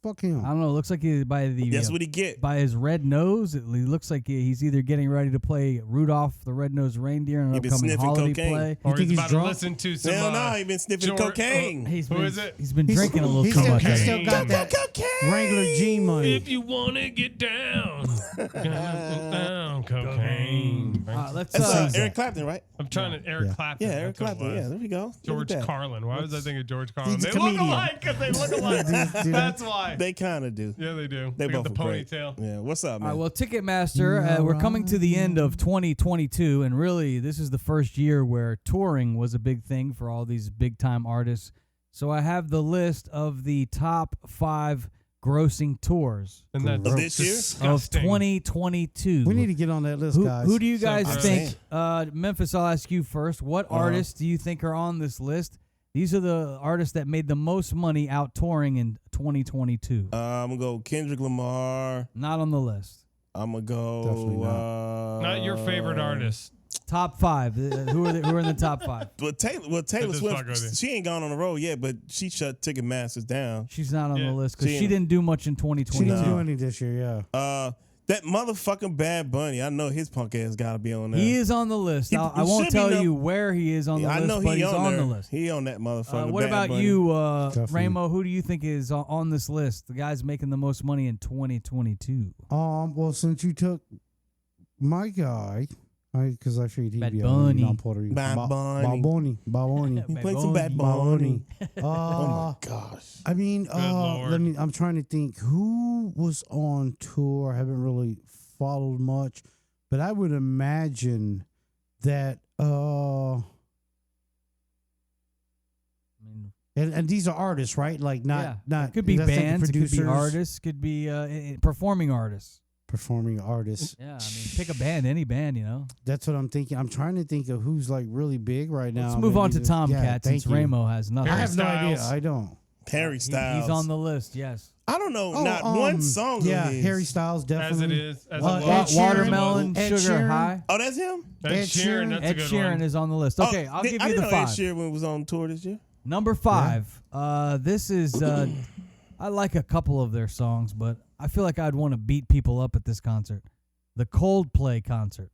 Fuck him. I don't know. It looks like by the That's what he get. by his red nose, it looks like he's either getting ready to play Rudolph the Red-Nosed Reindeer in an He been upcoming sniffing holiday cocaine. play. Or think he's he's about drunk? to listen to some. Hell no, he been sniffing George- cocaine. He's Who been, is it? He's been He's- drinking a little he too still, much. he I still think. got that Cocaine. Wrangler G money. If you want to get down, down, cocaine. Let's That's Eric Clapton, right? I'm trying to Eric Yeah. Clapton. Yeah, Eric that's what it Clapton. Yeah, was. there we go. Look George at that. Carlin. Why was I thinking George Carlin? He's a They look comedian. alike because they look alike. Dude, That's why. They kind of do. Yeah, they do. They got both the are great. ponytail. Yeah, what's up, All man? right, well, Ticketmaster, we're coming to the end of 2022, and really, this is the first year where touring was a big thing for all these big-time artists. So I have the list of the top 5 grossing tours And that's Of this year? of disgusting. 2022. We need to get on that list, who, guys. who do you So guys gross. think? Memphis, I'll ask you first. What artists do you think are on this list? These are the artists that made the most money out touring in 2022. I'm gonna go Kendrick Lamar. Not on the list. I'm gonna go. Definitely Not your favorite artist. Top 5. Who are in the top 5? Taylor just fuck with Swift, it. she ain't gone on the road yet, but she shut Ticketmasters down. She's not on Yeah. the list because She she ain't- didn't do much in She 2022. didn't do any this year. Yeah. That motherfucking Bad Bunny, I know his punk ass got to be on there. He is on the list. He I won't should be tell you where he is on the I list, know but he he's on there. the list. He on that motherfucker. What Bad about Bunny. you, Definitely. Ramo? Who do you think is on this list? The guy's making the most money in 2022. Well, since you took my guy, because I figured he'd Bad be Bunny. on Puerto Rico. Bad Bunny. Baboni. He played some Bad Bunny. Baboni. Oh my gosh. I mean, Lord. I'm trying to think who was on tour. I haven't really followed much, but I would imagine that I mean, and these are artists, right? Like not it could be that's like bands, it could be producers, artists, could be performing artists. performing artists. Yeah, I mean, pick a band, any band, you know. That's what I'm thinking. I'm trying to think of who's like really big right now. Let's move on to Maybe Tomcat since thank you. Ramo has nothing. I Harry have no idea. Styles. I don't. Harry Styles. He's on the list. Yes. I don't know. Not one song. Yeah, of his. Harry Styles As definitely. it is. As Ed it was. Sheeran. Watermelon Ed Sugar Sheeran. High. Oh, that's him. Ed Ed Sheeran. Sheeran. That's a Ed good Sheeran one. is on the list. Okay, I'll give I you the didn't know Ed 5. Sheeran was on tour this year. Number 5. This is I like a couple of their songs, but I feel like I'd want to beat people up at this concert. The Coldplay concert.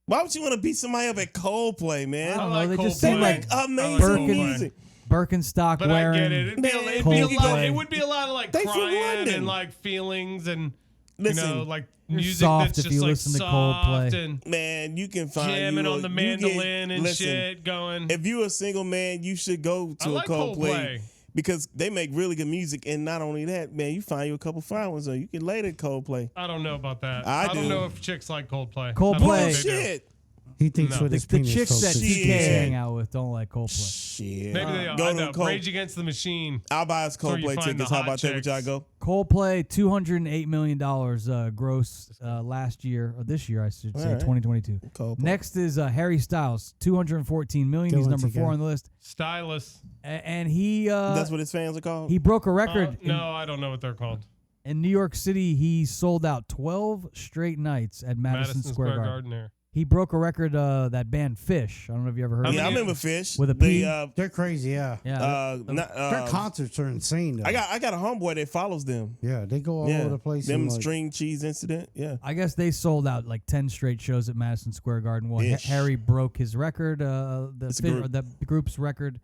Why would you want to beat somebody up at Coldplay, man? I don't know, like they just Coldplay. seem They make like amazing Birkin- music. Birkenstock But wearing. I get it. It'd be, Man, it'd be a lot. Coldplay. It would be a lot of like They from crying London. and like feelings and Listen, you know like You're music soft that's if just you like listen to soft Coldplay. and man, you can find jamming you on the you get- mandolin and listen, shit going. If you're a single man, you should go I to like a Coldplay Coldplay. because they make really good music. And not only that, man, you find you a couple fine ones, or you can lay at Coldplay. I don't know about that. I don't do. know if chicks like Coldplay. I don't Coldplay. think they do. Shit. He thinks No. with The, his the penis. chicks that so TK Shit. hang out with don't like Coldplay. Shit. Maybe they Go I to know. Cold- Rage Against the Machine. I'll buy us where you Coldplay find the tickets. How hot about that? Would y'all chicks. go? Coldplay, $208 million gross last year, or this year, I should say, All right. 2022. Coldplay. Next is Harry Styles, $214 million. He's Dylan number TK. 4 on the list. Stylus. And he That's what his fans are called. he broke a record No, I don't know what they're called. in New York City. He sold out 12 straight nights at Madison Square Garden. there. He broke a record, that band Fish. I don't know if you ever heard of yeah, I it. remember Fish With a The, P? They're crazy, yeah. Yeah. Their concerts are insane, though. I got a homeboy that follows them. yeah, they go all over the place. Them and, like, string cheese incident. Yeah. I guess they sold out like 10 straight shows at Madison Square Garden. Well, Ish. Harry broke his record, It's a group. the group's record,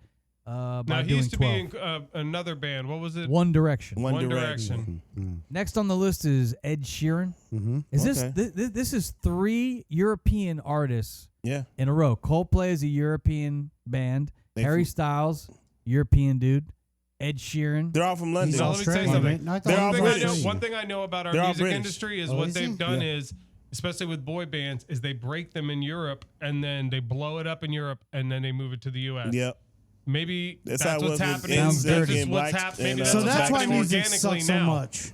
by Now, he doing used to 12. be in another band. What was it? One Direction. One One Direction. Direction. Next on the list is Ed Sheeran. Mm-hmm. Is Okay. this is 3 European artists Yeah. in a row. Coldplay is a European band. They Harry from- Styles, European dude. Ed Sheeran. They're all from London. He's So let me tell you Australian, something. right? No, I thought They're he all was One thing, British. one thing I know about our They're all music British. industry is Oh, what is they've he? done Yeah. is, especially with boy bands, is they break them in Europe and then they blow it up in Europe and then they move it to the U.S. Yep. Maybe That's that's how it what's was with happening. Sounds That's dirty. just what's Blacks happening. and, Maybe So that's what's that's why happening music organically sucks so now. much.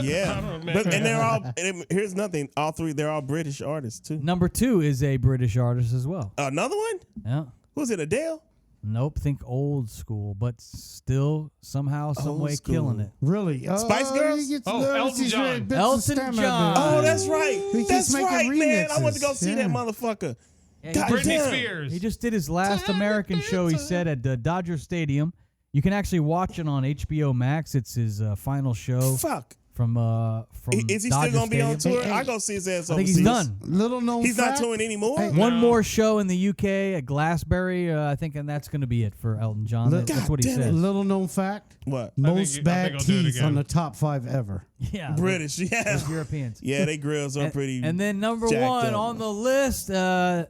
Yeah. I don't know, But man. and they're all. And here's nothing. All 3. They're all British artists too. Number 2 is a British artist as well. Another one. Yeah. Who's it? Adele. Nope. Think old school, but still somehow, some Old way school. killing it. Really? Spice Girls? He gets Oh, nervous, Elton he's John. ready to bits Elton of stamina, John. dude. Oh, that's right. He keeps That's making right, man. I want to go remixes. see Yeah. that motherfucker. Yeah, God Britney damn. Spears. He just did his last American show, he said, at the Dodger Stadium. You can actually watch it on HBO Max. It's his final show Fuck. from Is he Dodger still gonna be on Stadium. tour? Hey, I go see his ass I think overseas. he's done. Little known He's not fact. touring anymore. Hey, One No. more show in the UK at Glastonbury, I think, and that's going to be it for Elton John. Look- That's what he God damn it. said. Little known fact. What? Most I bad think he'll do it teeth on again. the top 5 ever. Yeah, British. Yeah. those Europeans. Yeah, they grills are pretty. And then number jacked 1 up. on the list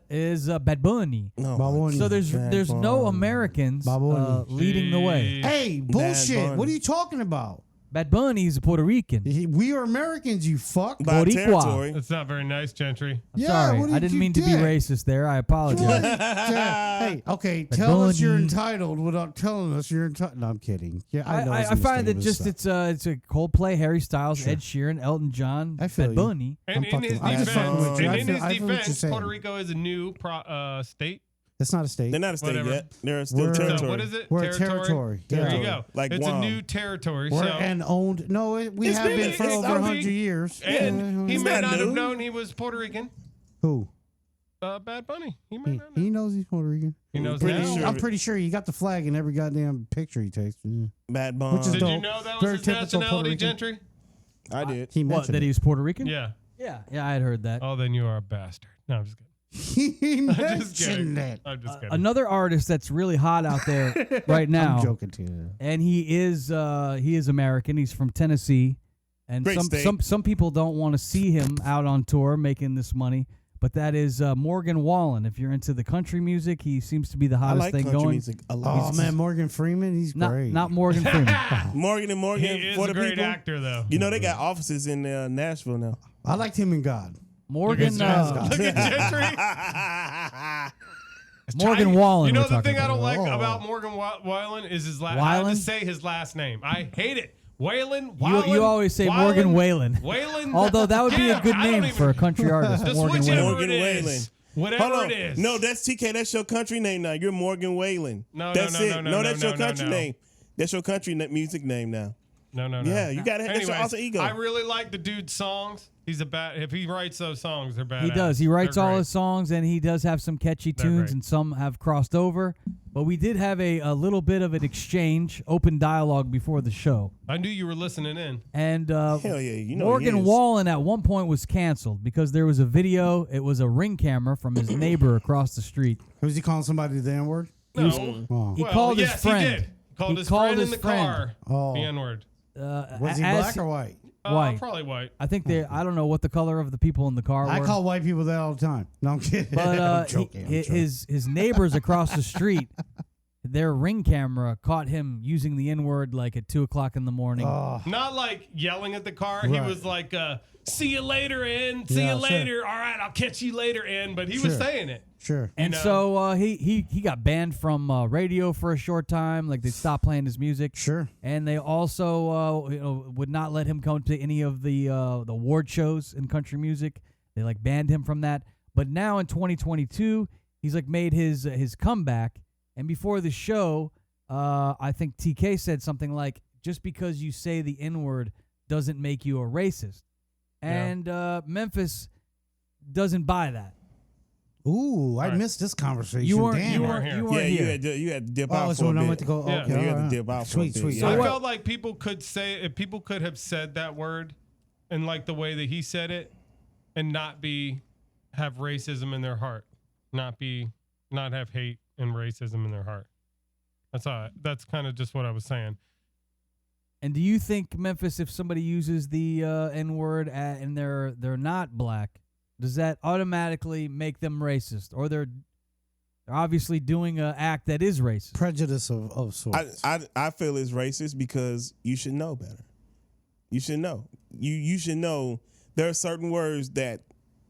is Bad Bunny. No, Baboni. So there's no Americans Bad Bunny. leading the way. Hey, bullshit. Bunny. What are you talking about? Bad Bunny is a Puerto Rican. We are Americans, you fuck. by Boricua. territory. That's not very nice, Gentry. I'm Yeah, sorry. what did I didn't you mean to be get? racist there. I apologize. Hey, okay, Bad tell us you're Bunny. entitled without telling us you're entitled. No, I'm kidding. Yeah, I know. I find that just it's a Coldplay, Harry Styles, Sure. Ed Sheeran, Elton John, I feel Bad you. Bunny. And I'm in his fucking- I'm just fucking defense, with you. and I in feel- his I feel what you're defense, saying. Puerto Rico is a new state. That's not a state. They're not a state Whatever. yet. They're still We're- territory. So what is it? We're a territory. There Yeah. you go. Like it's Guam. a new territory. We're so an owned. No, we It's have been- been for it's over not 100 big. years. and he It's may not not have new. known he was Puerto Rican. Who? Bad Bunny. He might not know. He knows he's Puerto Rican. He knows Pretty now. sure. I'm pretty sure he got the flag in every goddamn picture he takes. Yeah. Bad Bunny. Which is Did dope. you know that was Very his typical Puerto nationality, Rican. Gentry? I did. He What, mentioned that he it. was Puerto Rican? Yeah. Yeah, I had heard that. Oh, then you are a bastard. No, I'm just kidding. He I'm just kidding. mentioned it. I'm just kidding. Another artist that's really hot out there right now, I'm joking too. and he is American. He's from Tennessee, and Great state. some people don't want to see him out on tour making this money. But that is Morgan Wallen. If you're into the country music, he seems to be the I hottest like thing country going. music a lot. Oh man, Morgan Freeman, he's great. Not Morgan Freeman. Morgan and Morgan he is for a the great people. actor, though. You know they got offices in Nashville now. I liked him in God. Morgan Look at Gentry. Morgan Wallen. You know we're the talking thing I don't about. like Oh. about Morgan Wallen is his last. I have Weiland? to say his last name. I hate it. Whalen. You always say Morgan Whalen. Whalen. Although that would be Yeah, a good I don't name even- for a country artist, Just Morgan whichever Whalen. Morgan it Whalen. is. Hold Whatever on. it is. No, that's TK. That's your country name now. You're Morgan Whalen. No, that's no, it. no, no, that's no, your no, country no. name. That's your country music name now. No. Yeah, you gotta have that's your Anyways, alter ego. I really like the dude's songs. He's a bad. If he writes those songs, they're bad. He does. He writes They're all great. his songs, and he does have some catchy They're tunes, great. and some have crossed over. But we did have a little bit of an exchange, open dialogue before the show. I knew you were listening in. And Hell yeah, you know Morgan he is. Wallen at one point was canceled because there was a video. It was a Ring camera from his neighbor across the street. Was he calling somebody the N-word? No. Oh. He Well, called his yes, friend. He did. Called He his called friend his in the friend. car. Oh. The N-word. Was he as- black or white? White. Probably white. I think I don't know what the color of the people in the car were. I call white people that all the time. No, I'm kidding. But I'm joking. I'm joking. his neighbors across the street, their Ring camera caught him using the N-word like at 2:00 in the morning. Oh, Not like yelling at the car. He Right. was like, see you later, in. See Yeah, you sure. later. All right, I'll catch you later, in. But he was Sure. saying it. sure. And know? so he got banned from radio for a short time. Like they stopped playing his music. Sure. And they also would not let him come to any of the award shows in country music. They like banned him from that. But now in 2022, he's like made his comeback. And before the show, I think TK said something like, "Just because you say the N-word doesn't make you a racist." And Memphis doesn't buy that. Ooh, I Right. missed this conversation. You weren't. Damn. You weren't weren't. here. You Yeah, weren't here. you had to dip Oh, out so for a when I bit. went to go. Yeah. Okay, You had all to right. dip out for a Sweet, bit, sweet. yeah. I what- felt like people could say, if people could have said that word and like the way that he said it and not have racism in their heart, not have hate and racism in their heart. That's kind of just what I was saying. And do you think, Memphis, if somebody uses the N-word and they're not black, does that automatically make them racist, or they're obviously doing an act that is racist? Prejudice of sorts. I feel it's racist because you should know better. You should know. You should know there are certain words that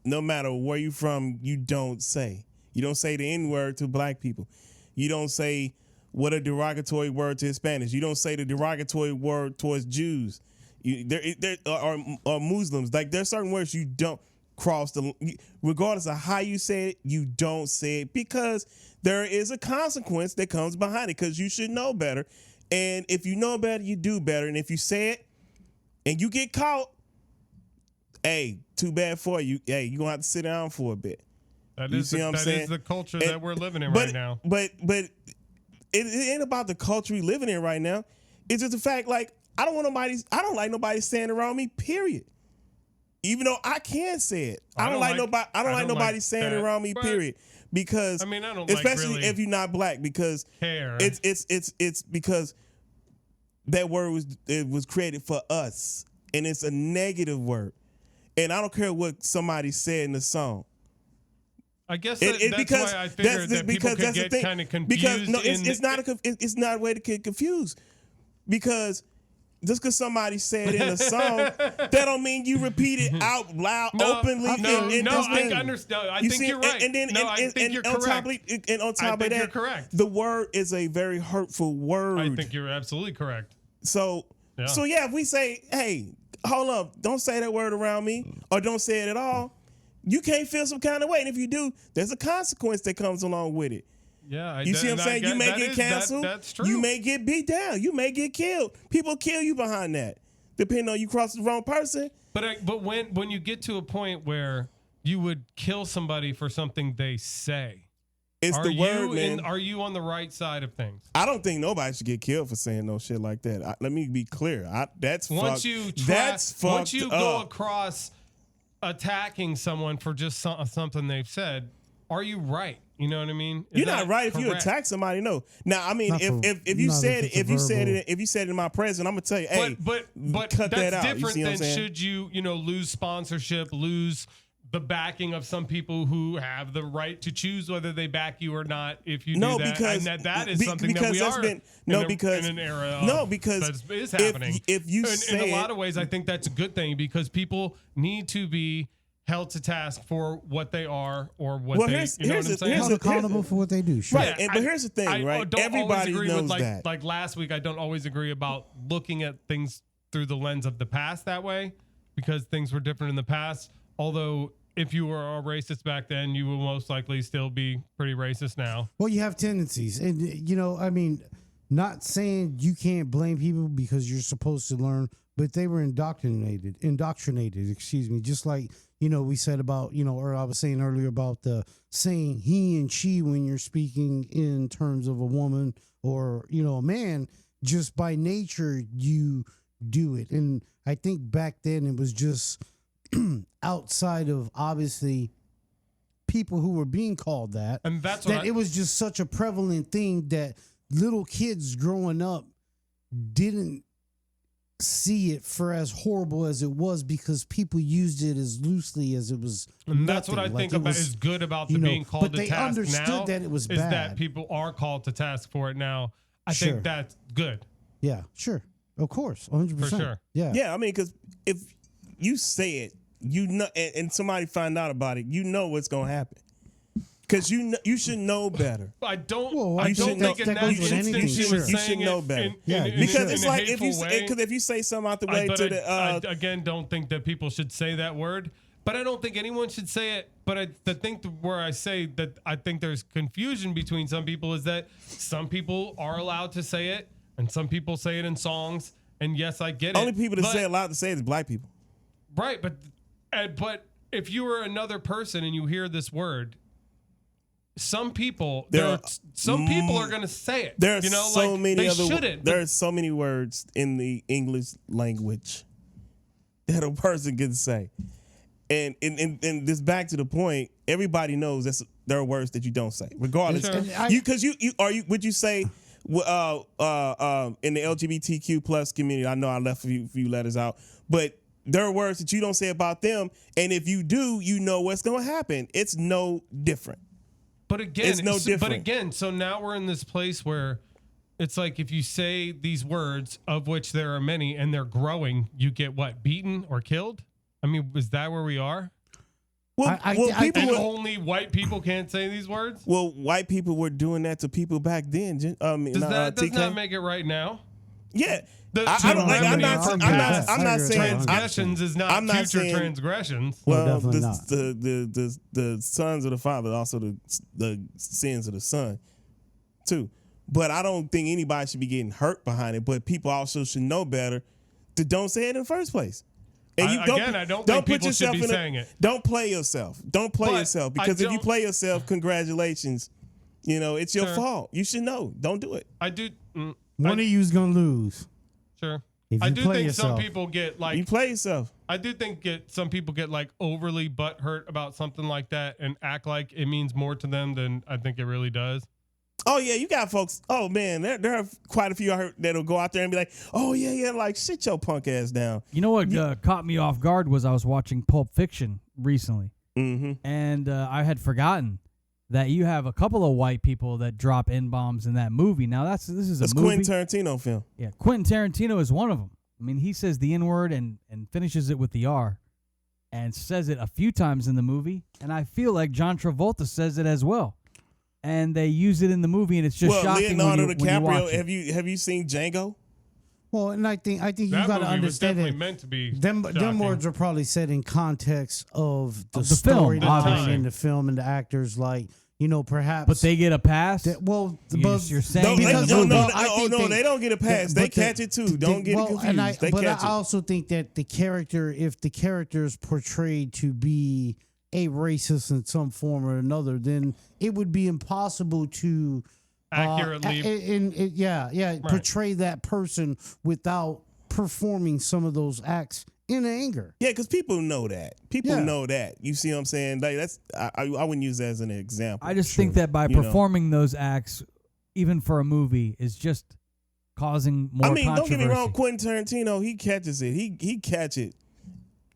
no matter where you from, you don't say. You don't say the N-word to black people. You don't say what a derogatory word to Hispanics. You don't say the derogatory word towards Jews. There are Muslims. Like there's certain words you don't cross regardless of how you say it, you don't say it because there is a consequence that comes behind it because you should know better. And if you know better, you do better. And if you say it and you get caught, hey, too bad for you. Hey, you're going to have to sit down for a bit. That You is see what I'm saying? the culture And- that we're living in right now. But it ain't about the culture we living in right now. It's just the fact, like, I don't like nobody standing around me, period. Even though I can say it. I don't like nobody standing that, around me, but, period. Because I mean, I don't especially like really if you're not black, because care. it's because that word was created for us. And it's a negative word. And I don't care what somebody said in the song. I guess That's why I figured that people could get kind of confused. Because no, it's not a way to get confused. Because just because somebody said in a song, that don't mean you repeat it out loud, openly. I understand. I think you're right. I think you're correct. And on top of that, you're correct. the word is a very hurtful word. I think you're absolutely correct. So if we say, hey, hold up, don't say that word around me, or don't say it at all, you can't feel some kind of way. And if you do, there's a consequence that comes along with it. Yeah, You see what I'm saying? You may get canceled. That's true. You may get beat down. You may get killed. People kill you behind that, depending on you cross the wrong person. But when you get to a point where you would kill somebody for something they say. It's Are the you word, man. Are you on the right side of things? I don't think nobody should get killed for saying no shit like that. Let me be clear. That's Once fucked. you That's fucked once you go up. across attacking someone for just something they've said, are you right? You know what I mean? Is You're not that right if you correct? attack somebody. No. Now, I mean, Not for- if you not said if it, it's a if you said it in my presence, I'm gonna tell you, hey, but cut that's that out. You different see what than I'm saying? should you lose sponsorship, lose the backing of some people who have the right to choose whether they back you or not. If you No, do that, because and that is something that because we that's are been in an era of, because that is happening. if you in say a lot of ways, I think that's a good thing because people need to be held to task for what they are or what Well, they. here's- You know here's what I'm a- saying? here's Held a- accountable for what they do. Sure. Right. but here's the thing, I right? don't always Everybody agree knows with that. like last week. I don't always agree about looking at things through the lens of the past that way because things were different in the past. Although if you were a racist back then, you will most likely still be pretty racist now. Well, you have tendencies, and I mean, not saying you can't blame people because you're supposed to learn, but they were indoctrinated. Excuse me, just like we said about or I was saying earlier about the saying he and she when you're speaking in terms of a woman or a man. Just by nature, you do it, and I think back then it was just outside of obviously people who were being called that. And that's that what it was just such a prevalent thing that little kids growing up didn't see it for as horrible as it was because people used it as loosely as it was. And that's what I nothing. think Like, it about was, is good about you the know, being called but to they task understood now. that it was is that bad. people are called to task for it now. I Sure. think that's good Yeah, sure, of course, 100%. for sure. Yeah, Yeah, I mean, because if you say it, and somebody find out about it, what's gonna happen. Because you should know better. I don't. Well, I I don't think think that in goes that with instance anything, she sure. was You saying should know it better. in- Yeah, in- you in- should. in It's a like if hateful way. if you say something out the way But to the I again don't think that people should say that word. But I don't think anyone should say it. But the thing where I say that I think there's confusion between some people is that some people are allowed to say it and some people say it in songs. And yes, I get it. only people that but- say allowed to say it is black people. Right, but if you were another person and you hear this word, some people There people are going to say it. There are so like, many they other. shouldn't. There are so many words in the English language that a person can say, and this back to the point. Everybody knows there are words that you don't say, regardless. Sure. Would you say in the LGBTQ plus community? I know I left a few letters out, but there are words that you don't say about them, and if you do, you know what's going to happen. It's no different. But again, It's no different. But again, so now we're in this place where it's like if you say these words, of which there are many, and they're growing, you get what, beaten or killed? I mean, is that where we are? Well, I people And were, only white people can't say these words? well, white people were doing that to people back then. Does that TK? not make it right now? Yeah. The- I don't like. I'm remedy not. for I'm past not saying. transgressions is not I'm not future saying- transgressions. No, Well, definitely not. the sons of the father, also the sins of the son, too. But I don't think anybody should be getting hurt behind it. But people also should know better to don't say it in the first place. And I don't think people should be saying it. Don't play yourself. Don't play But yourself I because if you don't- play yourself, congratulations. It's your Sure. fault. You should know. Don't do it. I do. one of you's gonna lose. Sure. If I you do play think yourself. some people get You like play yourself. I do think some people get like overly butthurt about something like that and act like it means more to them than I think it really does. Oh yeah, you got folks. Oh man, there are quite a few I heard that'll go out there and be like, "Oh yeah, like sit your punk ass down." You know what caught me off guard was I was watching Pulp Fiction recently, Mm-hmm. and I had forgotten that you have a couple of white people that drop N-bombs in that movie. Now this is It's a movie. Quentin Tarantino film. Yeah, Quentin Tarantino is one of them. I mean, he says the N-word and finishes it with the R, and says it a few times in the movie. And I feel like John Travolta says it as well. And they use it in the movie, and it's just Well, shocking Leonardo when you watch DiCaprio. it. Have you seen Django? Well, and I think you That got to movie was understand definitely it. meant to be Them shocking. words are probably said in context of the film, story obviously. in the film and the actors, like perhaps. But they get a pass. You're You're saying No, in the because- movie. no, I think they don't get a pass. They catch it too. Don't get it confused. And I They catch I it. also think that the character, if the character is portrayed to be a racist in some form or another, then it would be impossible to Accurately. portray that person without performing some of those acts in anger. Yeah, because people know that. People Yeah. know that. You see what I'm saying? Like I wouldn't use that as an example. I just think that by performing those acts, even for a movie, is just causing more don't controversy. get me wrong. Quentin Tarantino, he catches it. He catch it.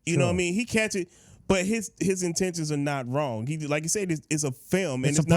You know what I mean? He catch it. But his intentions are not wrong. He, like you said, it's a film, and it's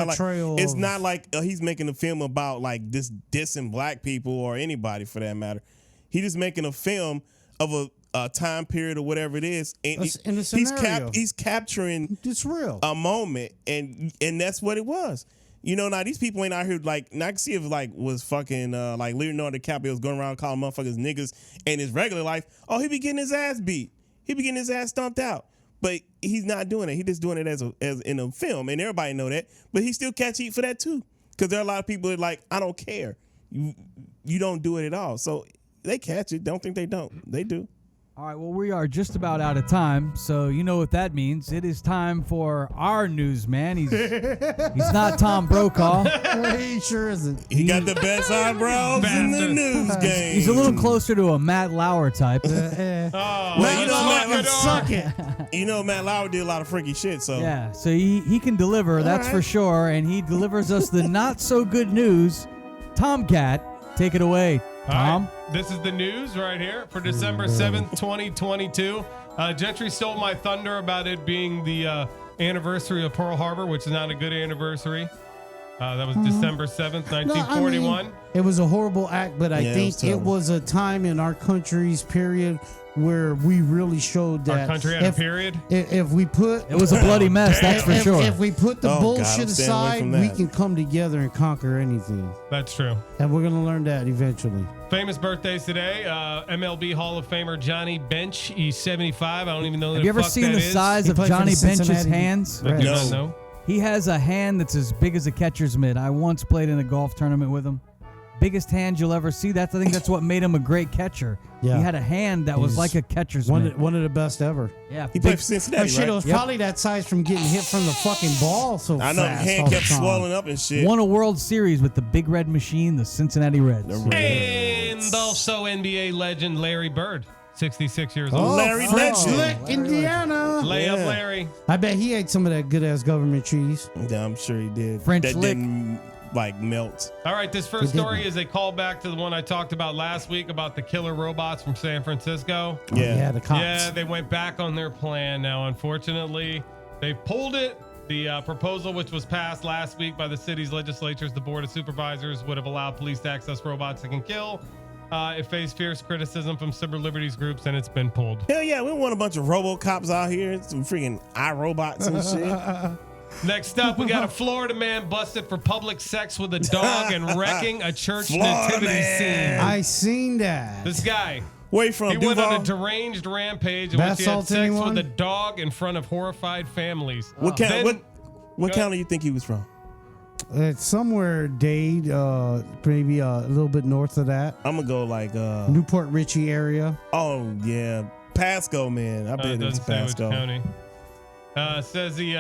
not like he's making a film about like this dissing black people or anybody for that matter. He's just making a film of a time period or whatever it is, and in a scenario. he's capturing It's real. a moment, and that's what it was. You know, now these people ain't out here like. Now I can see if like was fucking like Leonardo DiCaprio was going around calling motherfuckers niggas in his regular life. Oh, he be getting his ass beat. He be getting his ass stomped out. But he's not doing it. He's just doing it as in a film, and everybody know that. But he still catch heat for that too, because there are a lot of people that like, I don't care. You don't do it at all, so they catch it. Don't think they don't. They do. All right, well, we are just about out of time, so you know what that means. It is time for our newsman. He's not Tom Brokaw. He sure isn't. He got the best eyebrows in the news game. He's a little closer to a Matt Lauer type. Suck it. You know, Matt Lauer did a lot of freaky shit, so Yeah, so he can deliver, that's for sure, and he delivers us the not so good news. Tomcat, take it away, Tom. All right. This is the news right here for December 7th, 2022. Gentry stole my thunder about it being the anniversary of Pearl Harbor, which is not a good anniversary. That was December 7th, 1941. It was a horrible act, but I think it was a time in our country's period where we really showed that Our country had a period. If we put It was a bloody mess, that's for sure. If we put the Oh, God, bullshit I'm staying away aside, from we that. can come together and conquer anything, That's true. and we're gonna learn that eventually. Famous birthdays today. MLB Hall of Famer Johnny Bench. He's 75. I don't even know Have you ever seen the size He of played for Johnny the Bench's Cincinnati hands? I do No. not know. He has a hand that's as big as a catcher's mitt. I once played in a golf tournament with him. Biggest hand you'll ever see. I think that's what made him a great catcher. Yeah. He had a hand that was He's like a catcher's One mitt. of the best ever. Yeah, he played for Cincinnati, Oh shit! It right? was probably that size from getting hit from the fucking ball so I know, fast. hand all the kept time. swelling up and shit. won a World Series with the Big Red Machine, the Cincinnati Reds. And also NBA legend Larry Bird, 66 years Oh, old. Larry French Legend. Lick, Indiana. Layup Yeah. Larry. I bet he ate some of that good ass government cheese. Yeah, I'm sure he did. French that lick. didn't like melt. All right, this first story is a callback to the one I talked about last week about the killer robots from San Francisco. Yeah. The cops. Yeah, they went back on their plan now. Unfortunately, they pulled it. The proposal, which was passed last week by the city's legislatures, the Board of Supervisors, would have allowed police to access robots that can kill. It faced fierce criticism from civil liberties groups, and it's been pulled. Hell yeah, we want a bunch of RoboCops out here, some freaking iRobots and shit. Next up, we got a Florida man busted for public sex with a dog and wrecking a church Florida nativity man. scene. I seen that. This guy, Where you from, he went on a Duval? deranged rampage in Bath which he had salt, sex anyone? with a dog in front of horrified families. What Then- what county you think he was from? It's somewhere Dade, maybe a little bit north of that. I'm gonna go like Newport Richie area. oh yeah, Pasco, man. I bet It it's doesn't say which Pasco. county. Says he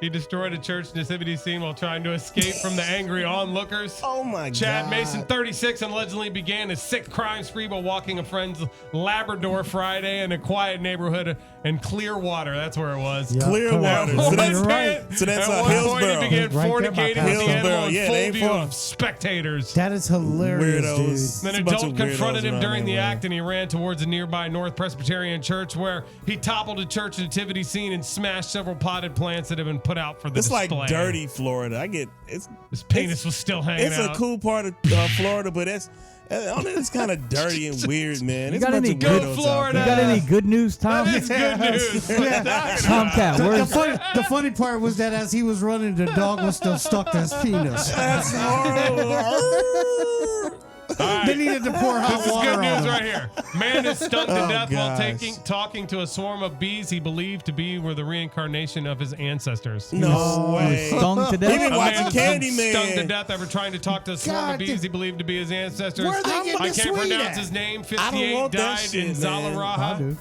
he destroyed a church nativity scene while trying to escape from the angry onlookers. Oh my Chad god. Mason, 36, allegedly began his sick crime spree while walking a friend's Labrador Friday in a quiet neighborhood in Clearwater. That's where it was. Yeah, Clearwater. correct. So that's- You're right. So that's At one point, Hillsborough. he began Right there by fornicating with the Hillsborough. animal in Yeah, full they ain't view far. of spectators. That is hilarious, Weirdos. dude. Then It's an a bunch adult of confronted weirdos him around during the there, act, and he ran towards a nearby North Presbyterian church where he toppled a church nativity scene and smashed several potted plants that had been put out for the It's like display. dirty Florida. I get it's His penis was still hanging it's out. a cool part of Florida, but it's kind of dirty and weird, man. You It's a got bunch any of good weirdos out Florida? You there. got any good news, Tom? That is good news. What are you talking Tomcat, where's The funny part was that as he was running, the dog was still stuck to his penis. That's horrible. They needed to pour hot This is water good news on him. right here. Man is stung to Oh, death while gosh. talking to a swarm of bees he believed to be were the reincarnation of his ancestors. No way. stung to He death? been A watching man has been Candyman. stung to death after trying to talk to a swarm God, of bees dude. he believed to be his ancestors. Where are they getting I this can't weed pronounce at? his name. I don't 58 want that died shit, in man. I Zalaraha. do.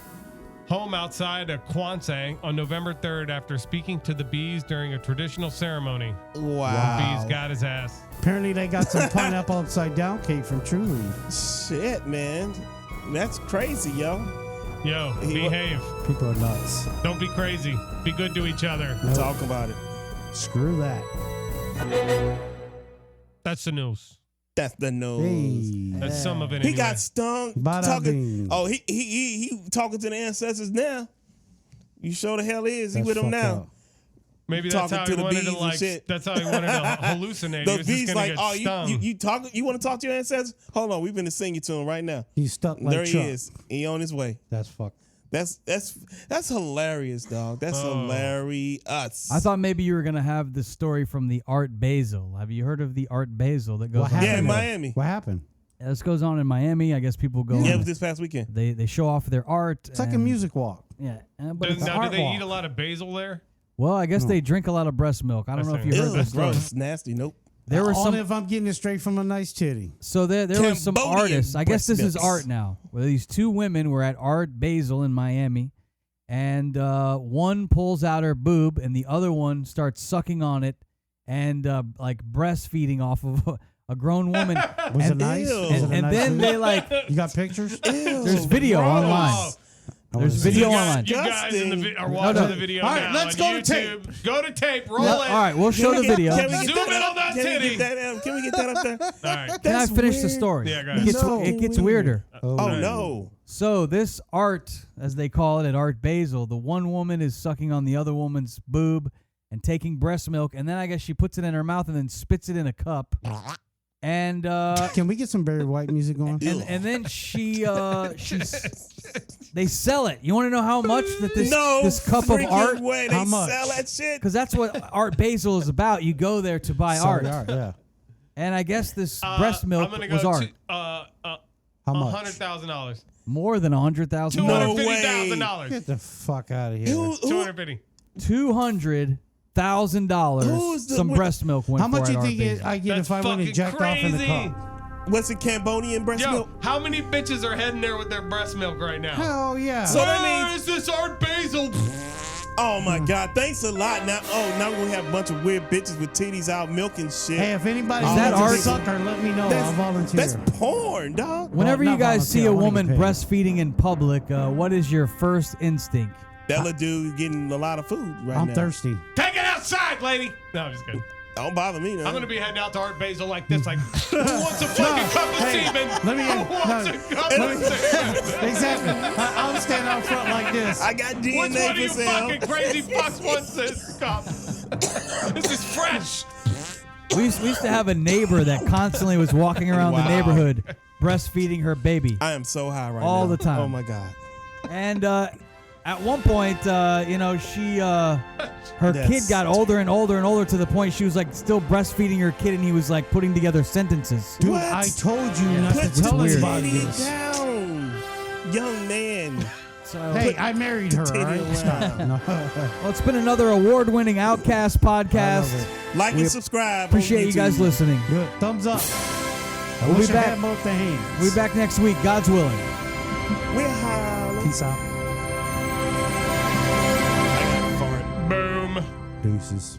home outside a Kwanzaa on November 3rd after speaking to the bees during a traditional ceremony. Wow. Bees got his ass. Apparently, they got some pineapple upside down cake from True Leaf. Shit, man. That's crazy, yo. Yo, behave. People are nuts. Don't be crazy. Be good to each other. Nope. Talk about it. Screw that. That's the news. That's the nose. Hey. That's some of it. He Anyway. got stung. Bada Talking. bing. Oh, he talking to the ancestors now. You sure the hell is. He That's with them fucked now. up. Maybe that's talking how to he the wanted bees to and like. shit. That's how he wanted to hallucinate. The He was just bees gonna like, get oh, stung. you talking? You want to talk to your ancestors? Hold on, we've been to sing you to him right now. He's stuck like There Chuck. he is. He on his way. That's fucked. That's hilarious, dog. That's hilarious. I thought maybe you were gonna have the story from the Art Basel. Have you heard of the Art Basel that goes What on? happened? Yeah, in there? Miami. What happened? This goes on in Miami. I guess people go. Yeah, it and was this past weekend. they show off their art. It's like a and- music walk. Yeah, but it's an Now, do art they walk. eat a lot of basil there? Well, I guess they drink a lot of breast milk. I don't know if you Ew, heard Ew, this story. gross, nasty. Nope. There were Only some. if I'm getting it straight from a nice titty. So there were some Cambodian artists. I guess breast this is milks. art now. Where these two women were at Art Basel in Miami, and one pulls out her boob, and the other one starts sucking on it, and like breastfeeding off of a grown woman. Was it And- nice? Ew. Was it a and nice then food? they like. You got pictures? There's video gross. online. There's wanna see. video You online. guys in the are No, watching no. the video All right, now let's on go to YouTube. Go to tape. Roll Yeah, it. all right, we'll show the video. Can we get Zoom that in up? on that Can we titty. get that up? Can we get that up there? All right. Can I That's finish the weird. story? Yeah, go It ahead. gets, So it gets weird. weirder. Oh no. So this art, as they call it at Art Basel, the one woman is sucking on the other woman's boob and taking breast milk, and then I guess she puts it in her mouth and then spits it in a cup. And Can we get some Barry White music going? and then they sell it. You want to know how much that this cup of freaking art? way they How much? sell that shit. Because that's what Art Basel is about. You go there to buy Sorry, art. yeah. And I guess this breast milk I'm gonna go was art. How much? $100,000. More than $100,000. No way. $250,000. Get the fuck out of here. Who- $250. $200,000. the- Some what- breast milk went How much for you at think Art Basel. I get That's if I went and fucking jacked off in the crazy. car? What's it, Cambodian breast Yo, milk? how many bitches are heading there with their breast milk right now? Hell yeah. So that Where means- is this Art Basel? Oh my God! Thanks a lot. Now we're gonna have a bunch of weird bitches with titties out milking shit. Hey, if anybody's Is that a art? sucker, let me know. I'll volunteer. That's porn, dog. Whenever Well, you not guys see volunteer, a I wanna woman get paid. breastfeeding in public, what is your first instinct? That little dude getting a lot of food right I'm now. thirsty. Take it outside, lady. No, I'm just kidding. Don't bother me now. I'm gonna be heading out to Art Basel like this, like, who wants a fucking cup of hey, semen? let me- Who wants no, a cup of semen? Exactly. I'll stand out front like this. I got Which one DNA of you for sale. fucking crazy fucks wants this cup? This is fresh. We used to have a neighbor that constantly was walking around the Wow. neighborhood breastfeeding her baby. I am so high right now. All the time. Oh my God. And at one point, she her Yes. kid got older and older and older to the point she was like still breastfeeding her kid, and he was like putting together sentences. Dude, What? I told you not Put to tell weird. anybody titty this. down, young man. So, Hey, I married her, all titty right? around. Stop. No. well, it's been another award-winning Outcast podcast. I love Like We and subscribe. on Appreciate you guys YouTube. listening. Good. Thumbs up. I We'll wish be I back. had both the hands. We'll be back next week, God's willing. We're high. Peace out. Boom. Deuces.